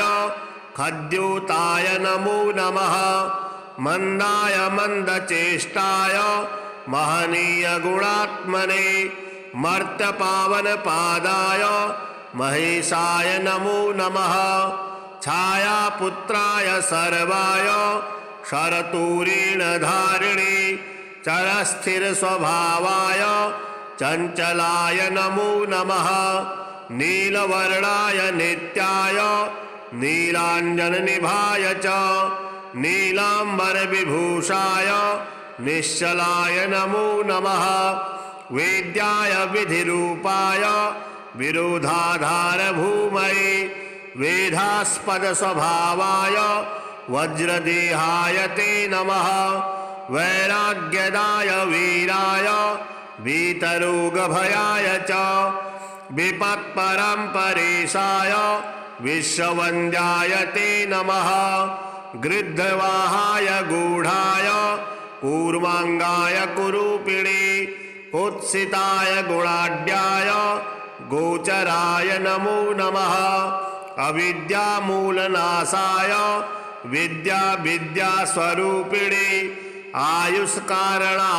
खद्योताय नमो नमः मन्दाय मन्दचेष्टाय महनीय गुणात्मने मर्त्यपावनपादाय महेशाय नमो नमः छायापुत्राय सर्वाय शरतूरीणधारिणे चरस्थिरस्वभावाय चञ्चलाय नमो नमः नीलवर्णाय नित्याय नीलाञ्जननिभाय च नीलाम्बरविभूषाय निश्चलाय नमो नमः वेद्याय विधिरूपाय विरोधाधारभूमये वेदास्पदस्वभावाय वज्रदेहाय ते नमः वैराग्यदाय वीराय वीतरोगभयाय च विपत्परम्परेशाय विश्ववन्द्याय ते नमः गृध्रवाहाय गूढाय कूर्माङ्गाय कुरूपिणे कुत्सिताय गुणाढ्याय गोचराय नमो नमः अविद्यामूलनाशाय विद्यास्वरूपिणे आयुष्कारणा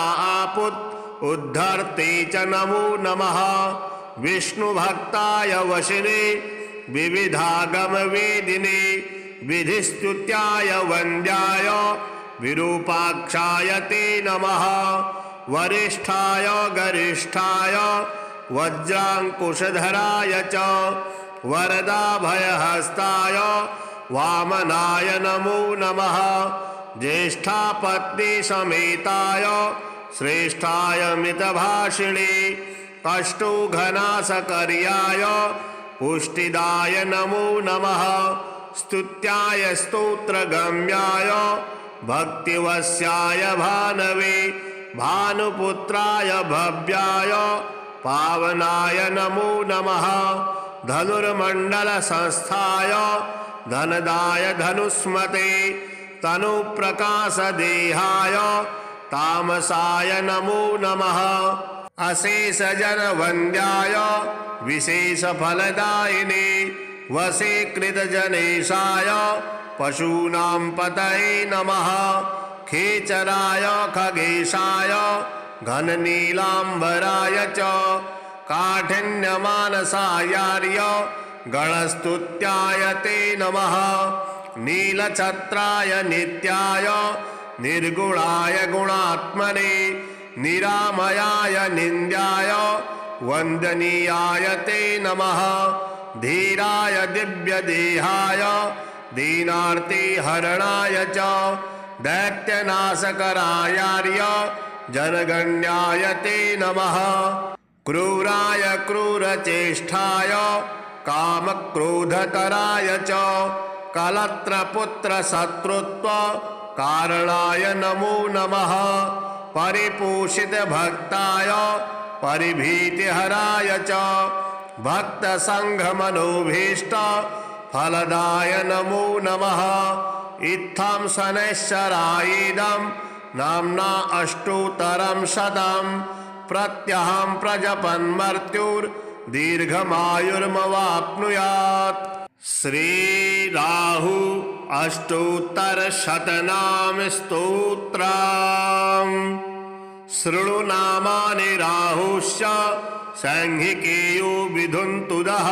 उद्धर्ते च नमो नमः विष्णुभक्ताय वशिने विविधागमवेदिने विधिस्तुत्याय वन्द्याय विरूपाक्षाय ते नमः वरिष्ठाय गरिष्ठाय वज्राङ्कुशधराय च वरदाभयहस्ताय वामनाय नमो नमः ज्येष्ठापत्नीसमेताय श्रेष्ठाय मितभाषिणे अष्टोघनासकर्याय पुष्टिदाय नमो नमः स्तुत्याय स्तोत्रगम्याय भक्तिवश्याय भानवे भानुपुत्राय भव्याय पावनाय नमो नमः धनुर्मण्डल संस्थाय धनदाय धनुष्मते तनुप्रकाश देहाय तामसाय नमो नमः अशेष जन वन्द्याय विशेष फलदायिने वशीकृत जनेशाय पशूनां पतये नमः खेचराय खगेशाय घननीलाम्बराय च काठिन्यमानसायार्य गणस्तुत्याय ते नमः नीलछत्राय नित्याय निर्गुणाय गुणात्मने निरामयाय निन्द्याय वन्दनीयाय ते नमः धीराय दिव्यदेहाय दीनार्तिहरणाय च दैत्यनाशकरायार्य जनगण्याय ते नमः क्रूराय क्रूरचेष्टाय कामक्रोधकराय च कलत्रपुत्रशत्रुत्व कारणाय नमो नमः परिपोषितभक्ताय परिभीतिहराय च भक्तसङ्घमनोभीष्ट फलदाय नमो नमः इत्थं शनैश्चरायेदं नाम्ना अष्टोत्तरं शतं प्रत्यहं प्रजपन्मर्त्युर्दीर्घमायुर्मवाप्नुयात् श्रीराहु अष्टोत्तरशतनाम स्तोत्रम् शृणु नामानि राहुश्च सैंहिकेयो विधुन्तुदः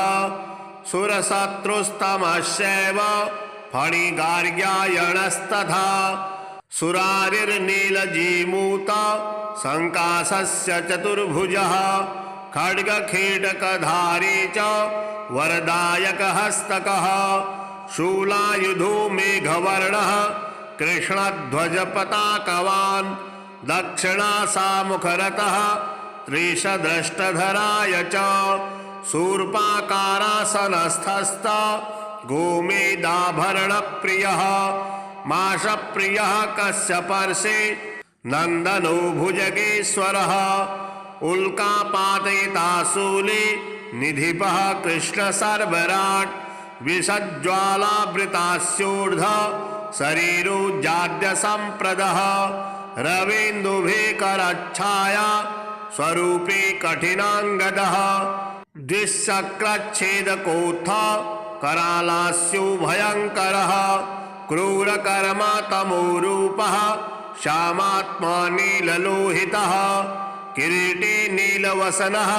सुरशत्रुस्तमश्चैव फणिगार्ग्यायणस्तथा सुरारिर्नीलजीमूत संकाशस्य चतुर्भुजः खड्गखेटकधारी च वरदायकहस्तकः शूलायुधो मेघवर्णः कृष्णध्वजपताकवान् दक्षिणासामुखरतः त्रिशद्रष्टधराय च शूर्पाकारासनस्थस्थ गोमेदाभरणप्रियः माशप्रियः कश्यपर्षे नन्दनो भुजगेश्वरः उल्कापातयिताशूले निधिपः कृष्णसर्वराट् विषज्ज्वालावृतास्योर्ध शरीरोज्जाड्यसम्प्रदः रवीन्दुभिकरच्छाया स्वरूपे कठिनाङ्गदः द्विशक्रच्छेदकोत्थ करालास्यो भयङ्करः क्रूरकर्मा तमोरूपः श्यामात्मा नीललोहितः किरीटे नीलवसनः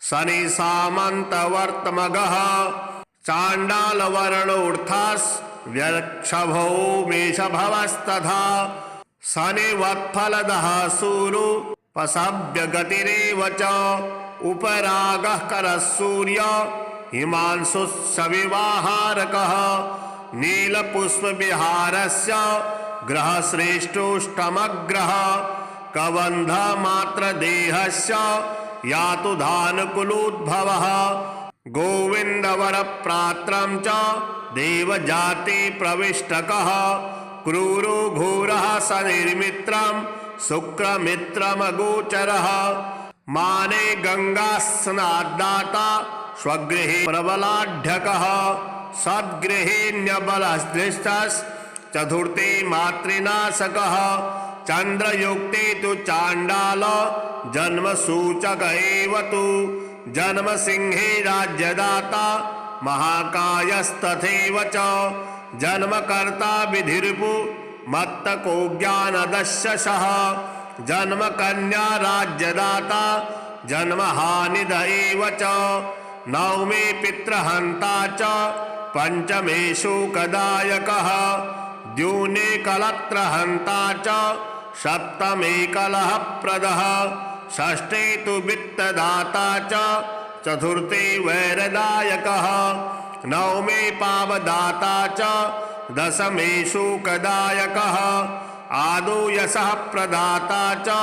शनिसामन्तवर्तमगः चाण्डालवर्णोऽर्थास्व्यक्षभो मेषभवस्तथा शनिवत्फलदः सूरुपसव्यगतिरेव च उपरागः करः सूर्य हिमांशुस्सविवाहारकः नीलपुष्पविहारस्य ग्रहश्रेष्ठोष्टमग्रहः कबन्धमात्रदेहस्य यातु धानुकुलोद्भवः गोविन्दवरप्रात्रं च देवजातिप्रविष्टकः क्रूरो घोरः सनिर्मित्रं शुक्रमित्रमगोचरः माने गङ्गास्नाद्दाता स्वगृहे प्रबलाढ्यकः सद्गृहेऽन्यबलदृष्टश्चतुर्थे मातृनाशकः चन्द्रयुक्ते तु चाण्डाल जन्मसूचक एव तु जन्मसिंहे राज्यदाता महाकायस्तथैव च जन्मकर्ता विधिर्भु मत्तको ज्ञानदशशः जन्मकन्या राज्यदाता जन्महानिद एव च नवमे पितृहन्ता च पंचमे शोकदायकः द्योने कलत्रहन्ता च सप्तमे कलहप्रदः षष्ठे तु वित्तदाता च चतुर्थे वैरदायकः नवमे पावदाता च दशमे शोकदायकः आदौ यशः प्रदाता च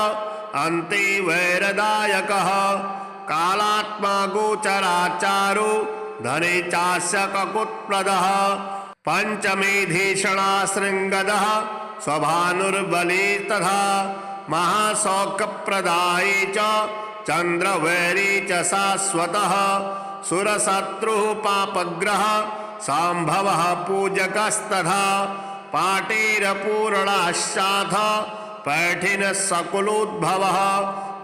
अन्ते वैरदायकः कालात्मा गोचराचारो धने चास्य ककुत्प्रदः पंचमे धीषणाशृङ्गदः स्वभानुर्बली तथा महासौख्यप्रदाये च चन्द्रवैरी च शाश्वतः सुरशत्रुः पापग्रह सांभवः पूजकस्तथा पाटेरपूर्णाश्चाथ पैठिनः सकुलोद्भवः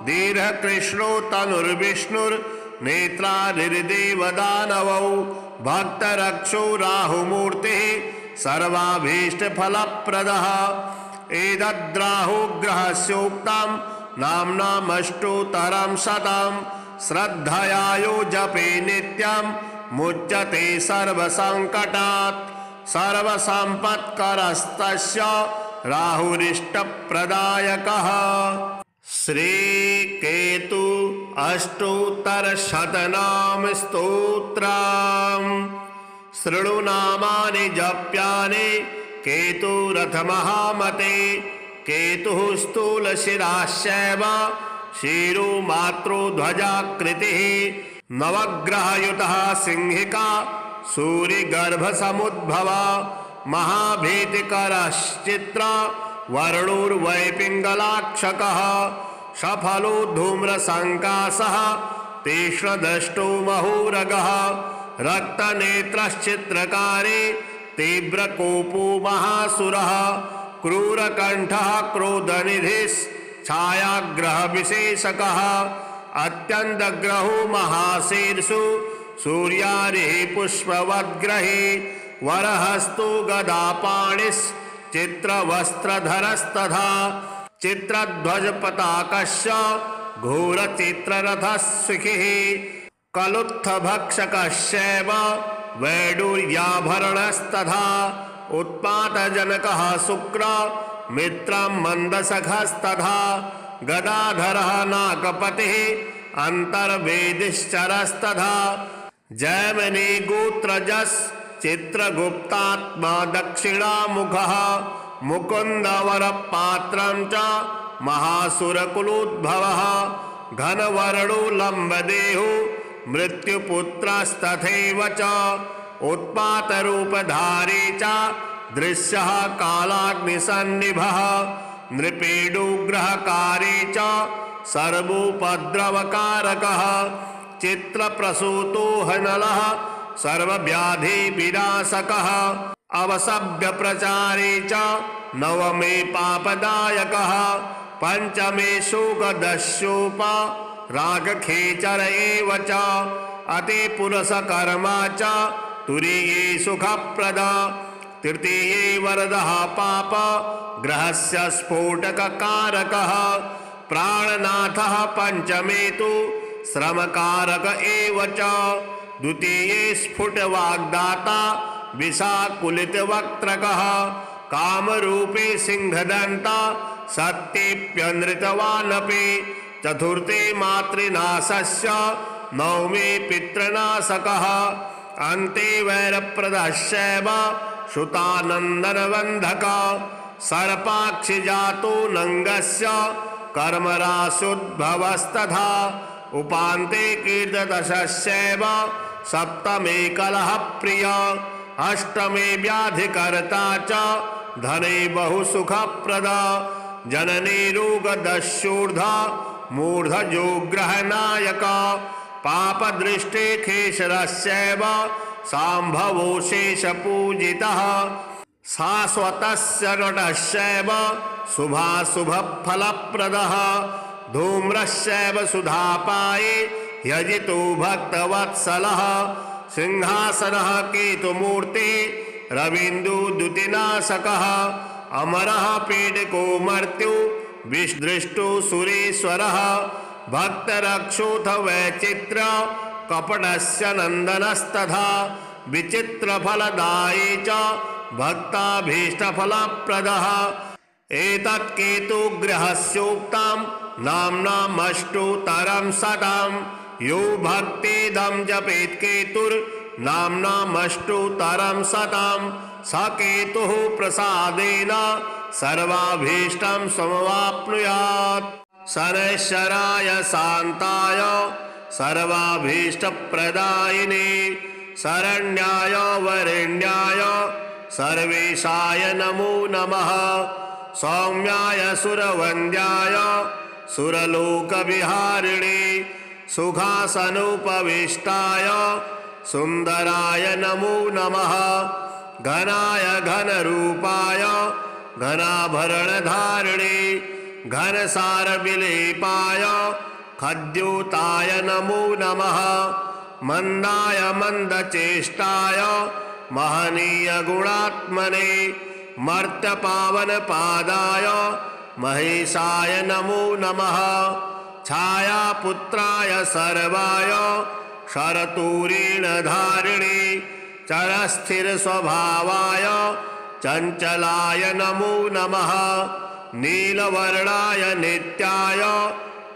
दीर्घकृष्णो तनुर्विष्णुर्नेत्रानिर्देवदानवौ भक्तरक्षो राहुमूर्तिः सर्वाभीष्टफलप्रदः एतद्राहुग्रहस्योक्तां नाम्नामष्टोत्तरं शतं श्रद्धया यो जपे नित्यं मुच्यते सर्वसङ्कटात् सर्वसम्पत्करस्तस्य राहुरिष्टप्रदायकः। श्रीकेतु अष्टोत्तरशतनाम स्तोत्रम् शृणु नामानि जप्यानि केतुरथ महामते केतुः स्थूलशिराश्चैव शिरो मात्रो ध्वजाकृतिः नवग्रहयुतः सिंहिका सूर्यगर्भसमुद्भवा महाभीतिकरश्चित्र वर्णोर्वैपिङ्गलाक्षकः सफलो धूम्रसङ्कासः तीक्ष्णदष्टो महोरगः रक्तनेत्रश्चित्रकारे तीव्रकोपो महासुरः क्रूरकण्ठः क्रोधनिधिश्छायाग्रहविशेषकः अत्यन्तग्रहो महाशीर्षो सूर्यारिः पुष्पवद्ग्रहे वरहस्तो गदापाणिश्चित्रवस्त्रधरस्तथा चित्रध्वजपताकस्य घोरचित्ररथः सुखिः कलुत्थभक्षकश्चैव वैडूर्याभरणस्तथा उत्पातजनकः शुक्र मित्रं मन्दसखस्तथा गदाधरः नागपतिः अन्तर्वेदिश्चरस्तथा जैमिनी गोत्रजस् चित्रगुप्तात्मा दक्षिणामुखः मुकुन्दवरपात्रं च महासुरकुलोद्भवः घनवर्णो लम्बदेहो मृत्युपुत्रस्तथैव च उत्पातरूपधारी च दृश्यः कालाग्निसन्निभः नृपेडुग्रहकारी च सर्वोपद्रवकारकः चित्रप्रसूतो हनलः सर्वव्याधिविनाशकः अवसभ्यप्रचारे च नवमे पापदायकः पंचमे शोकदस्योपा रागखेचर एव च अतिपुरुषकर्मा च तुरीये सुखप्रदा तृतीये वरदः पाप ग्रहस्य स्फोटककारकः प्राणनाथः पंचमे तु श्रमकारक एव च द्वितीये स्फुटवाग्दाता विशाकुलितवक्त्रकः कामरूपे सिंहदन्ता सत्येऽप्यनृतवानपि चतुर्थे मातृनाशस्य नवमे पितृनाशकः अन्ते वैरप्रदश्चैव सुतानन्दनबन्धकः सर्पाक्षिजातो नङ्गस्य कर्मराशुद्भवस्तथा उपान्ते कीर्तदशश्चैव सप्तमे कलहप्रिय अष्टमे व्याधिकर्ता च धने बहुसुखप्रदा जननी रोगदस्योर्धा मूर्धजोग्रहनायक पापदृष्टे खेचरश्चैव सांभवो शेषपूजितः शाश्वतस्य नटश्चैव शुभाशुभफलप्रदः धूम्रश्चैव सुधापाये यजितो भक्तवत्सलः सिंहासनः केतुमूर्तिः रवीन्दुद्युतिनाशकः अमरः पीडको मर्त्यो विदृष्टो सुरेश्वरः भक्तरक्षोऽथ वैचित्र कपटस्य नन्दनस्तथा विचित्रफलदायी च भक्ताभीष्टफलप्रदः एतत्केतुग्रहस्योक्तां नाम्नामष्टोत्तरं शतं यो भक्तिदं जपेत् केतुर्नाम्नामष्टोत्तरं शतं स केतुः प्रसादेन सर्वाभीष्टं समवाप्नुयात्। शनैश्चराय शान्ताय सर्वाभीष्टप्रदायिने शरण्याय वरेण्याय सर्वेशाय नमो नमः। सौम्याय सुरवन्द्याय सुरलोकविहारिणे सुखासनुपविष्टाय सुन्दराय नमो नमः। घनाय घनरूपाय घनाभरणधारिणे घनसारविलेपाय खद्योताय नमो नमः। मंदाय मंदचेष्टाय महनीयगुणात्मने मर्त्यपावनपादाय महेशाय नमो नमः। छायापुत्राय सर्वाय शरतूरीणधारिणे चरस्थिरस्वभावाय चञ्चलाय नमो नमः। नीलवर्णाय नित्याय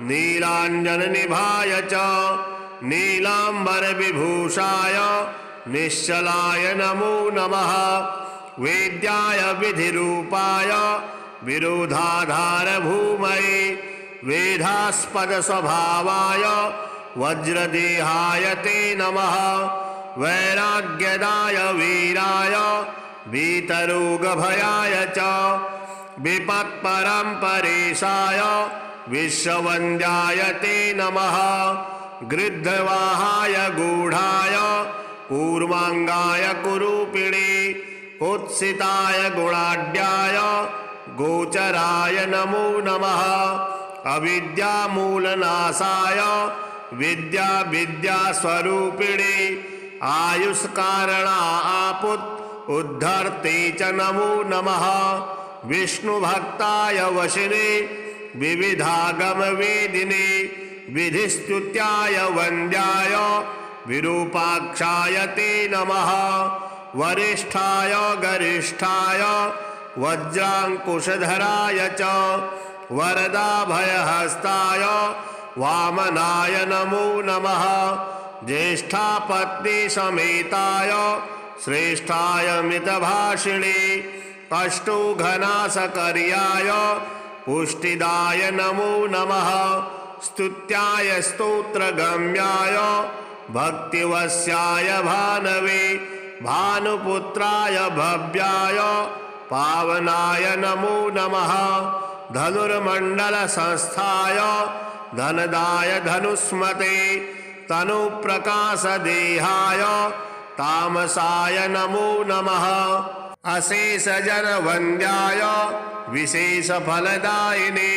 नीलाञ्जननिभाय च नीलाम्बरविभूषाय निश्चलाय नमो नमः। वेद्याय विधिरूपाय विरोधाधारभूमये वेदास्पदस्वभावाय वज्रदेहाय ते नमः। वैराग्यदाय वीराय वीतरोगभयाय च विपत्परम्परेशाय विश्ववन्द्याय ते नमः। गृध्रवाहाय गूढाय कूर्माङ्गाय कुरूपिणे कुत्सिताय गुणाढ्याय गोचराय नमो नमः। अविद्यामूलनाशाय विद्या विद्यास्वरूपिणे आयुष्कारणा आपुत् उद्धर्ते च नमो नमः। विष्णुभक्ताय वशिने विविधागमवेदिने विधिस्तुत्याय वन्द्याय विरूपाक्षाय ते नमः। वरिष्ठाय गरिष्ठाय वज्राङ्कुशधराय च वरदाभयहस्ताय वामनाय नमो नमः। ज्येष्ठापत्नीसमेताय श्रेष्ठाय मितभाषिणे अष्टोघनासकर्याय पुष्टिदाय नमो नमः। स्तुत्याय स्तोत्रगम्याय भक्तिवश्याय भानवे भानुपुत्राय भव्याय पावनाय नमो नमः। धनुर्मण्डलसंस्थाय धनदाय धनुष्मते तनुप्रकाशदेहाय तामसाय नमो नमः। अशेषजनवन्द्याय विशेषफलदायिने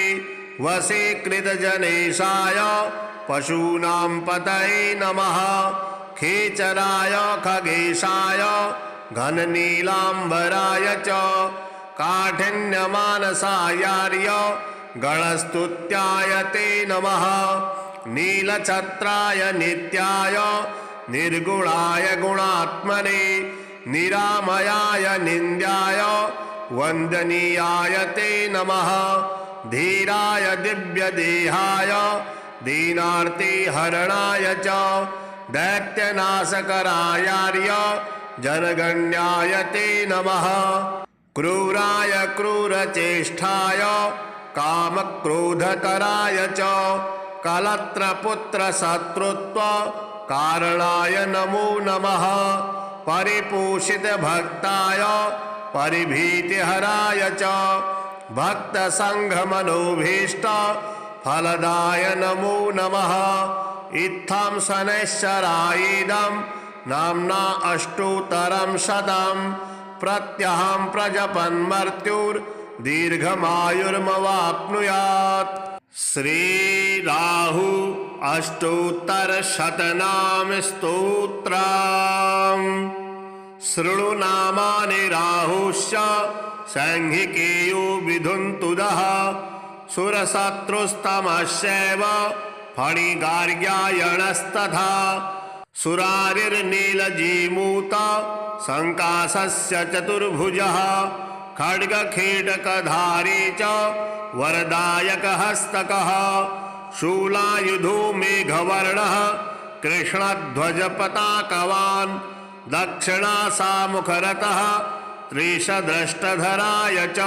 वशीकृतजनेशाय पशूनां पतये नमः। खेचराय खगेशाय घननीलाम्बराय च काठिन्यमानसायार्य गणस्तुत्याय ते नमः। नीलछत्राय नित्याय निर्गुणाय गुणात्मने निरामयाय निन्द्याय वन्दनीयाय ते नमः। धीराय दिव्यदेहाय दीनार्तिहरणाय च दैत्यनाशकरायार्य जनगण्याय ते नमः। क्रूराय क्रूरचेष्टाय कामक्रोधकराय च कलत्रपुत्रशत्रुत्व कारणाय नमो नमः। परिपोषितभक्ताय परिभीतिहराय च भक्तसङ्घमनोभीष्ट फलदाय नमो नमः। इत्थं शनैश्चरायेदं नाम्ना अष्टोत्तरं शतं प्रत्यहं प्रजपन्मर्त्युर्दीर्घमायुर्मवाप्नुयात्। श्रीराहु अष्टोत्तरशतनाम स्तोत्रम्। शृणु नामानि राहुश्च सैंहिकेयो विधुन्तुदः सुरशत्रुस्तमश्चैव फणिगार्ग्यायणस्तथा सुरारिर्नीलजीमूत संकाशस्य चतुर्भुजः खड्गखेटकधारी च वरदायकहस्तकः शूलायुधो मेघवर्णः कृष्णध्वजपताकवान् दक्षिणासामुखरतः त्रिशद्रष्टधराय च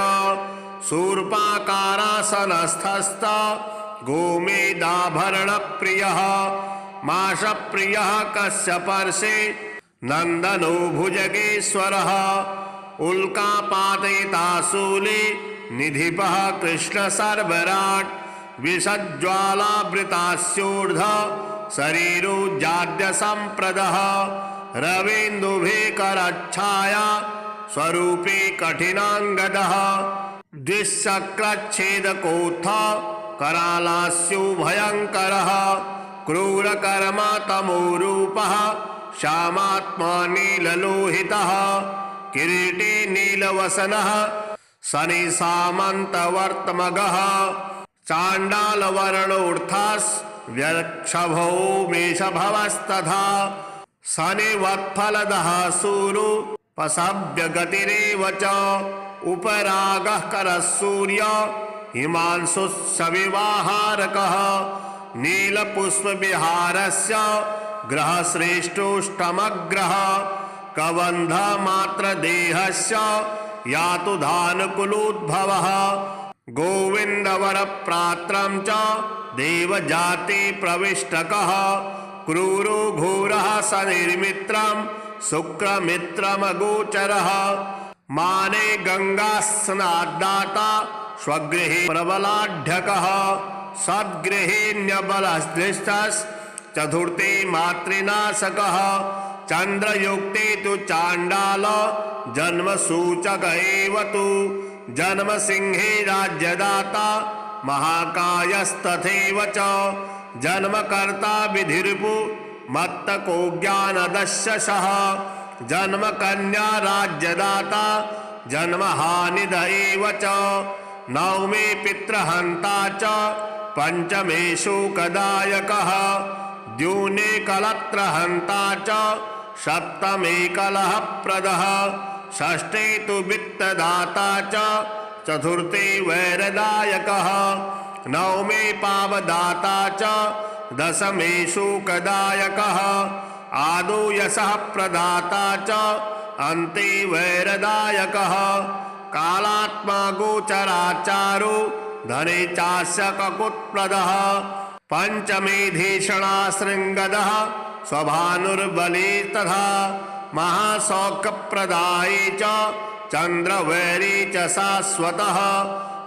शूर्पाकारासनस्थस्थ गोमेदाभरणप्रियः माषप्रियः कश्यपर्षे नन्दनो भुजगेश्वरः उल्कापातयिताशूले निधिपः कृष्णसर्वराट् विषज्ज्वालावृतास्योर्ध शरीरो जाड्य संप्रदः रवीन्दुभिकरच्छाया स्वरूपे कठिनाङ्गदः द्विशक्रच्छेदकोत्थ करालास्यो भयङ्करः क्रूरकर्मा तमोरूपः श्यामात्मा नीललोहितः किरीटे नीलवसनः शनिसामन्तवर्तमगः चाण्डालवर्णोऽर्थास्व्यक्षभो मेषभवस्तथा शनिवत्फलदः सूरो पशव्यगतिरेव च उपरागः करः सूर्य हिमांशुस्सविवाहारकः नीलपुष्पविहारस्य ग्रहश्रेष्ठोऽष्टमग्रहः कबन्धमात्रदेहस्य यातुधानुकुलोद्भवः गोविन्दवरप्रात्रं च देवजाति प्रविष्टकः क्रूरो घोरः शनिर्मित्रं शुक्रमित्रमगोचरः माने गङ्गास्नाद्दाता स्वगृहे प्रबलाढ्यकः सद्गृहेऽन्यबलदृष्टश्चतुर्थे मातृनाशकः चन्द्रयुक्ते तु चाण्डाल जन्मसूचक एव तु जन्मसिंहे राज्यदाता महाकायस्तथैव च जन्मकर्ता विधिर्भु मत्तको ज्ञानदशशः जन्मकन्या राज्यदाता जन्महानिद एव च नवमे पितृहन्ता च पंचमे शोकदायकः द्योने कलत्रहन्ता च सप्तमे कलहप्रदः षष्ठे तु वित्तदाता च चतुर्थे वैरदायकः नवमे पावदाता च दशमे शोकदायकः आदौ यशः प्रदाता च अन्ते वैरदायकः कालात्मा गोचराचारो धने चास्य ककुत्प्रदः पंचमे धीषणाशृङ्गदः स्वभानुर्बले तथा महासौख्यप्रदाये च चन्द्रवैरी च शाश्वतः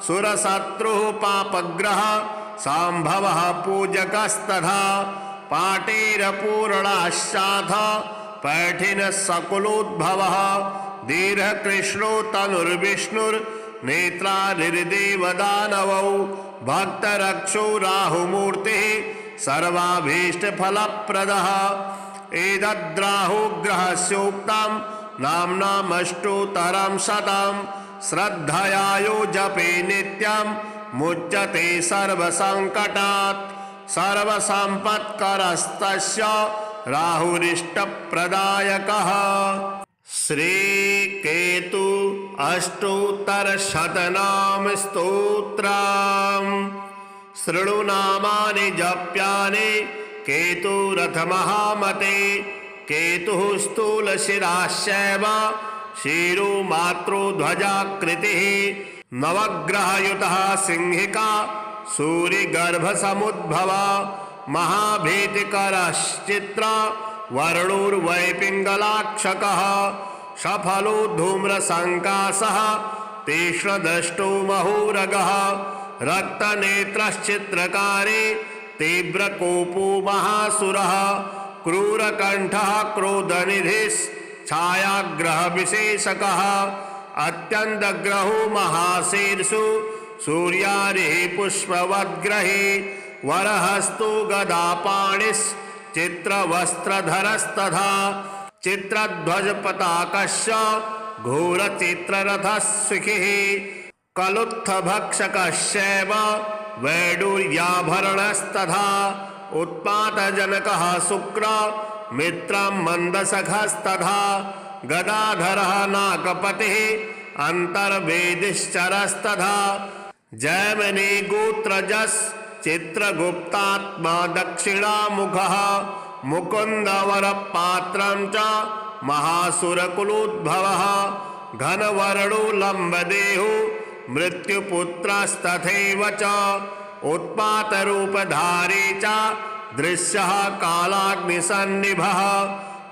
सुरशत्रुः पापग्रह सांभवः पूजकस्तथा पाटेरपूर्णाश्चाथ पैठिनः सकुलोद्भवः दीर्घकृष्णो तनुर्विष्णुर्नेत्रानिर्देवदानवौ भक्तरक्षो राहुमूर्तिः सर्वाभीष्टफलप्रदः एतद्राहुग्रहस्योक्तं नाम्नामष्टोत्तरं शतं श्रद्धया यो जपे नित्यं मुच्यते सर्वसङ्कटात् सर्वसम्पत्करस्तस्य राहुरिष्टप्रदायकः श्रीकेतु अष्टोत्तरशतनाम स्तोत्रम् शृणु नामानि जप्यानि केतुरथ महामते केतुः स्थूलशिराश्चैव शिरो मात्रो ध्वजाकृतिः नवग्रहयुतः सिंहिका सूर्यगर्भसमुद्भवा महाभीतिकरश्चित्र वर्णोर्वैपिङ्गलाक्षकः सफलो धूम्रसङ्कासः तीक्ष्णदृष्टो महोरगः रक्तनेत्रश्चित्रकारे तीव्रकोपो महासुरः क्रूरकण्ठः क्रोधनिधिश्छायाग्रहविशेषकः अत्यन्तग्रहो महाशीर्षो सूर्यारिः पुष्पवद्ग्रहे वरहस्तो गदापाणिश्चित्रवस्त्रधरस्तथा चित्रध्वजपताकस्य घोरचित्ररथस्विखिः कलुत्थभक्षकश्चैव वैडूर्याभरणस्तथा उत्पातजनकः शुक्र मित्रं मन्दसखस्तथा गदाधरः नागपतिः अन्तर्वेदिश्चरस्तथा जैमिनी गोत्रजस् चित्रगुप्तात्मा दक्षिणामुखः मुकुन्दवरपात्रं च महासुरकुलोद्भवः घनवर्णो लम्बदेहो मृत्युपुत्रस्तथैव च उत्पातरूपधारी च दृश्यः कालाग्निसन्निभः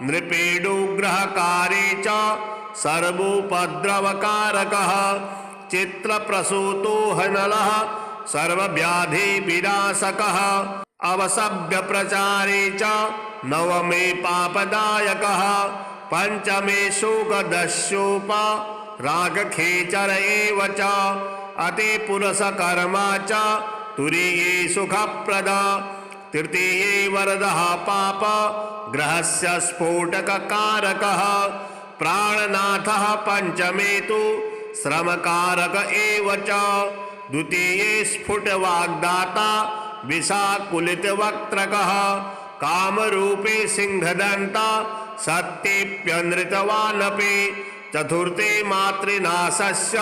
नृपेडुग्रहकारी च सर्वोपद्रवकारकः चित्रप्रसूतो हनलः सर्वव्याधिविनाशकः अवसभ्य प्रचारे च नवमे पापदायकः पंचमे शोकदस्योप रागखेचर एव च अति पुरुषकर्मा च तुरीये सुखप्रदा तृतीये वरदः पाप ग्रहस्य स्फोटककारकः प्राणनाथः पंचमे तु श्रमकारक एव च द्वितीये स्फुटवाग्दाता विषाकुलितवक्त्रकः कामरूपे सिंहदन्ता सत्येऽप्यनृतवानपि चतुर्थे मातृनाशस्य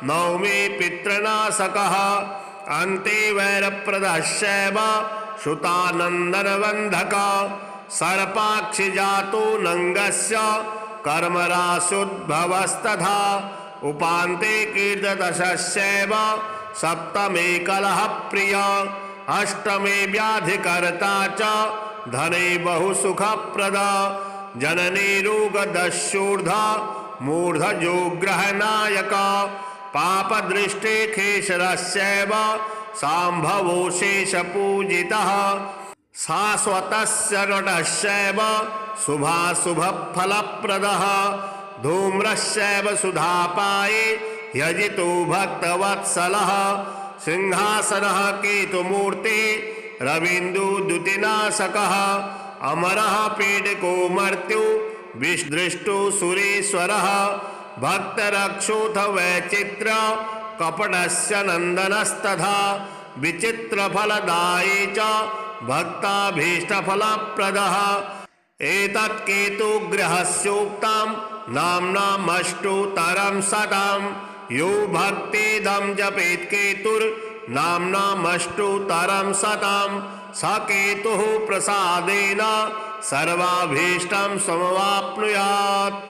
नवमे पितृनाशकः अन्ते वैरप्रदश्चैव श्रुतानन्दनबन्धक सर्पाक्षिजातो नङ्गस्य कर्मराशुद्भवस्तथा उपान्ते कीर्तदशस्यैव सप्तमे कलहप्रिय अष्टमे व्याधिकर्ता च धने बहुसुखप्रदा जननी रोगदस्यूर्धा मूर्धजोग्रहनायक पापदृष्टे खेचरस्यैव शाम्भवो शेषपूजितः शाश्वतस्य नटस्यैव शुभाशुभफलप्रदः धूम्रस्यैव सुधापाये यजितो भक्तवत्सलः सिंहासनः केतुमूर्ते रवीन्दुद्युतिनाशकः अमरः पीडको मर्त्यो विदृष्टो सुरेश्वरः भक्तरक्षोऽथ वैचित्र कपटस्य नन्दनस्तथा विचित्रफलदायी च भक्ताभीष्टफलप्रदः एतत्केतुग्रहस्योक्तां नाम्नामष्टोत्तरं शतं यो भक्तिदं जपेत् केतुर्नाम्नामष्टोत्तरं शतं स केतुः प्रसादेन सर्वाभीष्टं समवाप्नुयात्।